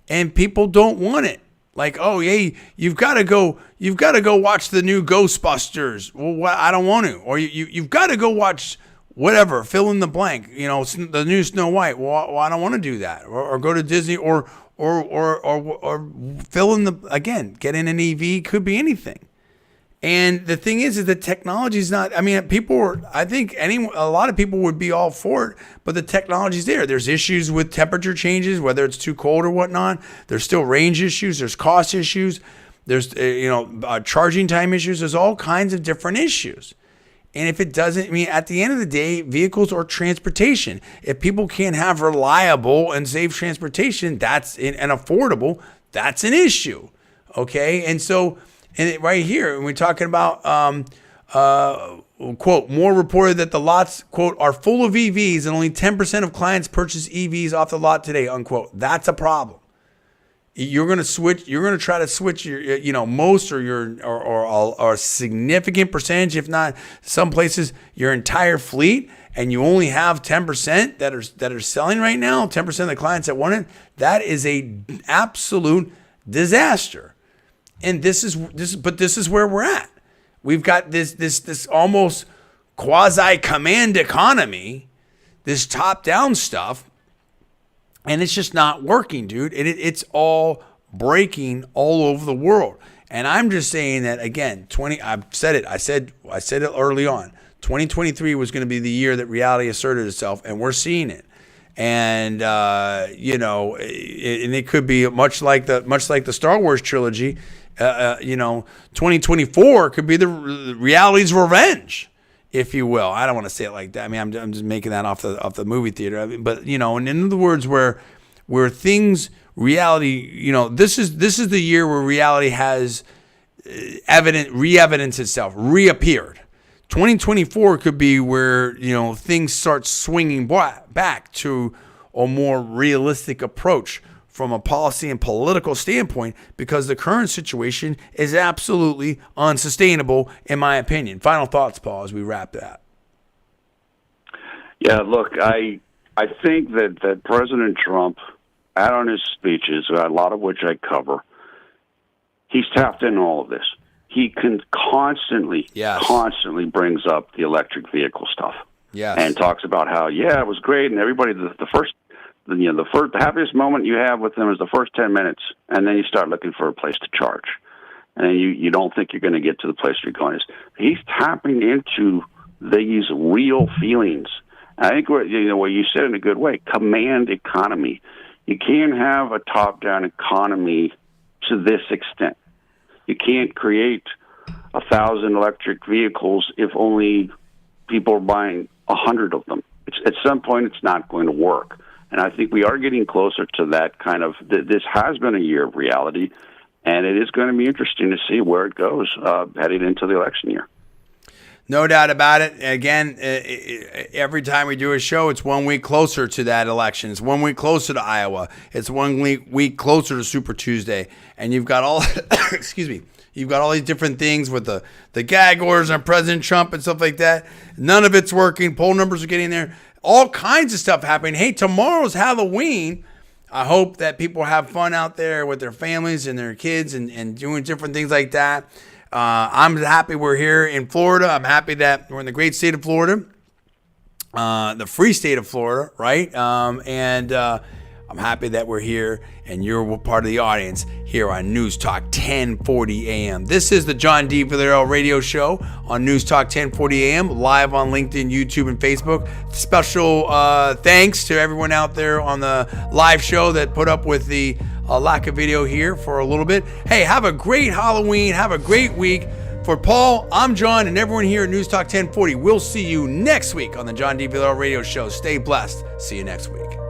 and people don't want it. Like, oh, hey, you've got to go watch the new Ghostbusters. Well, I don't want to. Or you've got to go watch whatever, fill in the blank, the new Snow White. Well, I don't want to do that. Or go to Disney or fill in again, get in an EV, could be anything. And the thing is that technology is not, a lot of people would be all for it, but the technology's there. There's issues with temperature changes, whether it's too cold or whatnot. There's still range issues. There's cost issues. There's, charging time issues. There's all kinds of different issues. And if it doesn't, at the end of the day, vehicles are transportation. If people can't have reliable and safe transportation, and affordable, that's an issue. Okay. And so, right here, we're talking about, quote, more reported that the lots, quote, are full of EVs and only 10% of clients purchase EVs off the lot today, unquote. That's a problem. You're going to try to switch your, most or a significant percentage, if not some places, your entire fleet, and you only have 10% that are selling right now, 10% of the clients that want it. That is a absolute disaster. And this is where we're at. We've got this almost quasi command economy, this top down stuff, and it's just not working, dude. It's all breaking all over the world. And I'm just saying that again. I've said it. I said it early on. 2023 was going to be the year that reality asserted itself, and we're seeing it. And and it could be much like the Star Wars trilogy. 2024 could be the reality's revenge, if you will. I don't want to say it like that. I'm just making that off the movie theater. But and in other words, where reality, this is the year where reality has re-evidence itself, reappeared. 2024 could be where things start swinging back to a more realistic approach from a policy and political standpoint, because the current situation is absolutely unsustainable, in my opinion. Final thoughts, Paul, as we wrap that. Yeah, look, I think that President Trump, out on his speeches, a lot of which I cover, he's tapped into all of this. He can constantly brings up the electric vehicle stuff. Yes. And talks about how, it was great, and everybody, the happiest moment you have with them is the first 10 minutes, and then you start looking for a place to charge. And then you don't think you're going to get to the place you're going. He's tapping into these real feelings. I think what you said in a good way, command economy. You can't have a top-down economy to this extent. You can't create 1,000 electric vehicles if only people are buying 100 of them. At some point, it's not going to work. And I think we are getting closer to that kind of, this has been a year of reality, and it is going to be interesting to see where it goes heading into the election year. No doubt about it. Again, every time we do a show, it's 1 week closer to that election. It's 1 week closer to Iowa. It's 1 week closer to Super Tuesday. And you've got all, you've got all these different things with the gag orders on President Trump and stuff like that. None of it's working. Poll numbers are getting there. All kinds of stuff happening. Hey, tomorrow's Halloween. I hope that people have fun out there with their families and their kids and doing different things like that. I'm happy we're here in Florida. I'm happy that we're in the great state of Florida, the free state of Florida, right? And I'm happy that we're here and you're part of the audience here on Newstalk 1040 AM. This is the John D. Villarreal radio show on Newstalk 1040 AM, live on LinkedIn, YouTube, and Facebook. Special thanks to everyone out there on the live show that put up with the lack of video here for a little bit. Hey, have a great Halloween. Have a great week. For Paul, I'm John, and everyone here at Newstalk 1040. We'll see you next week on the John D. Villarreal radio show. Stay blessed. See you next week.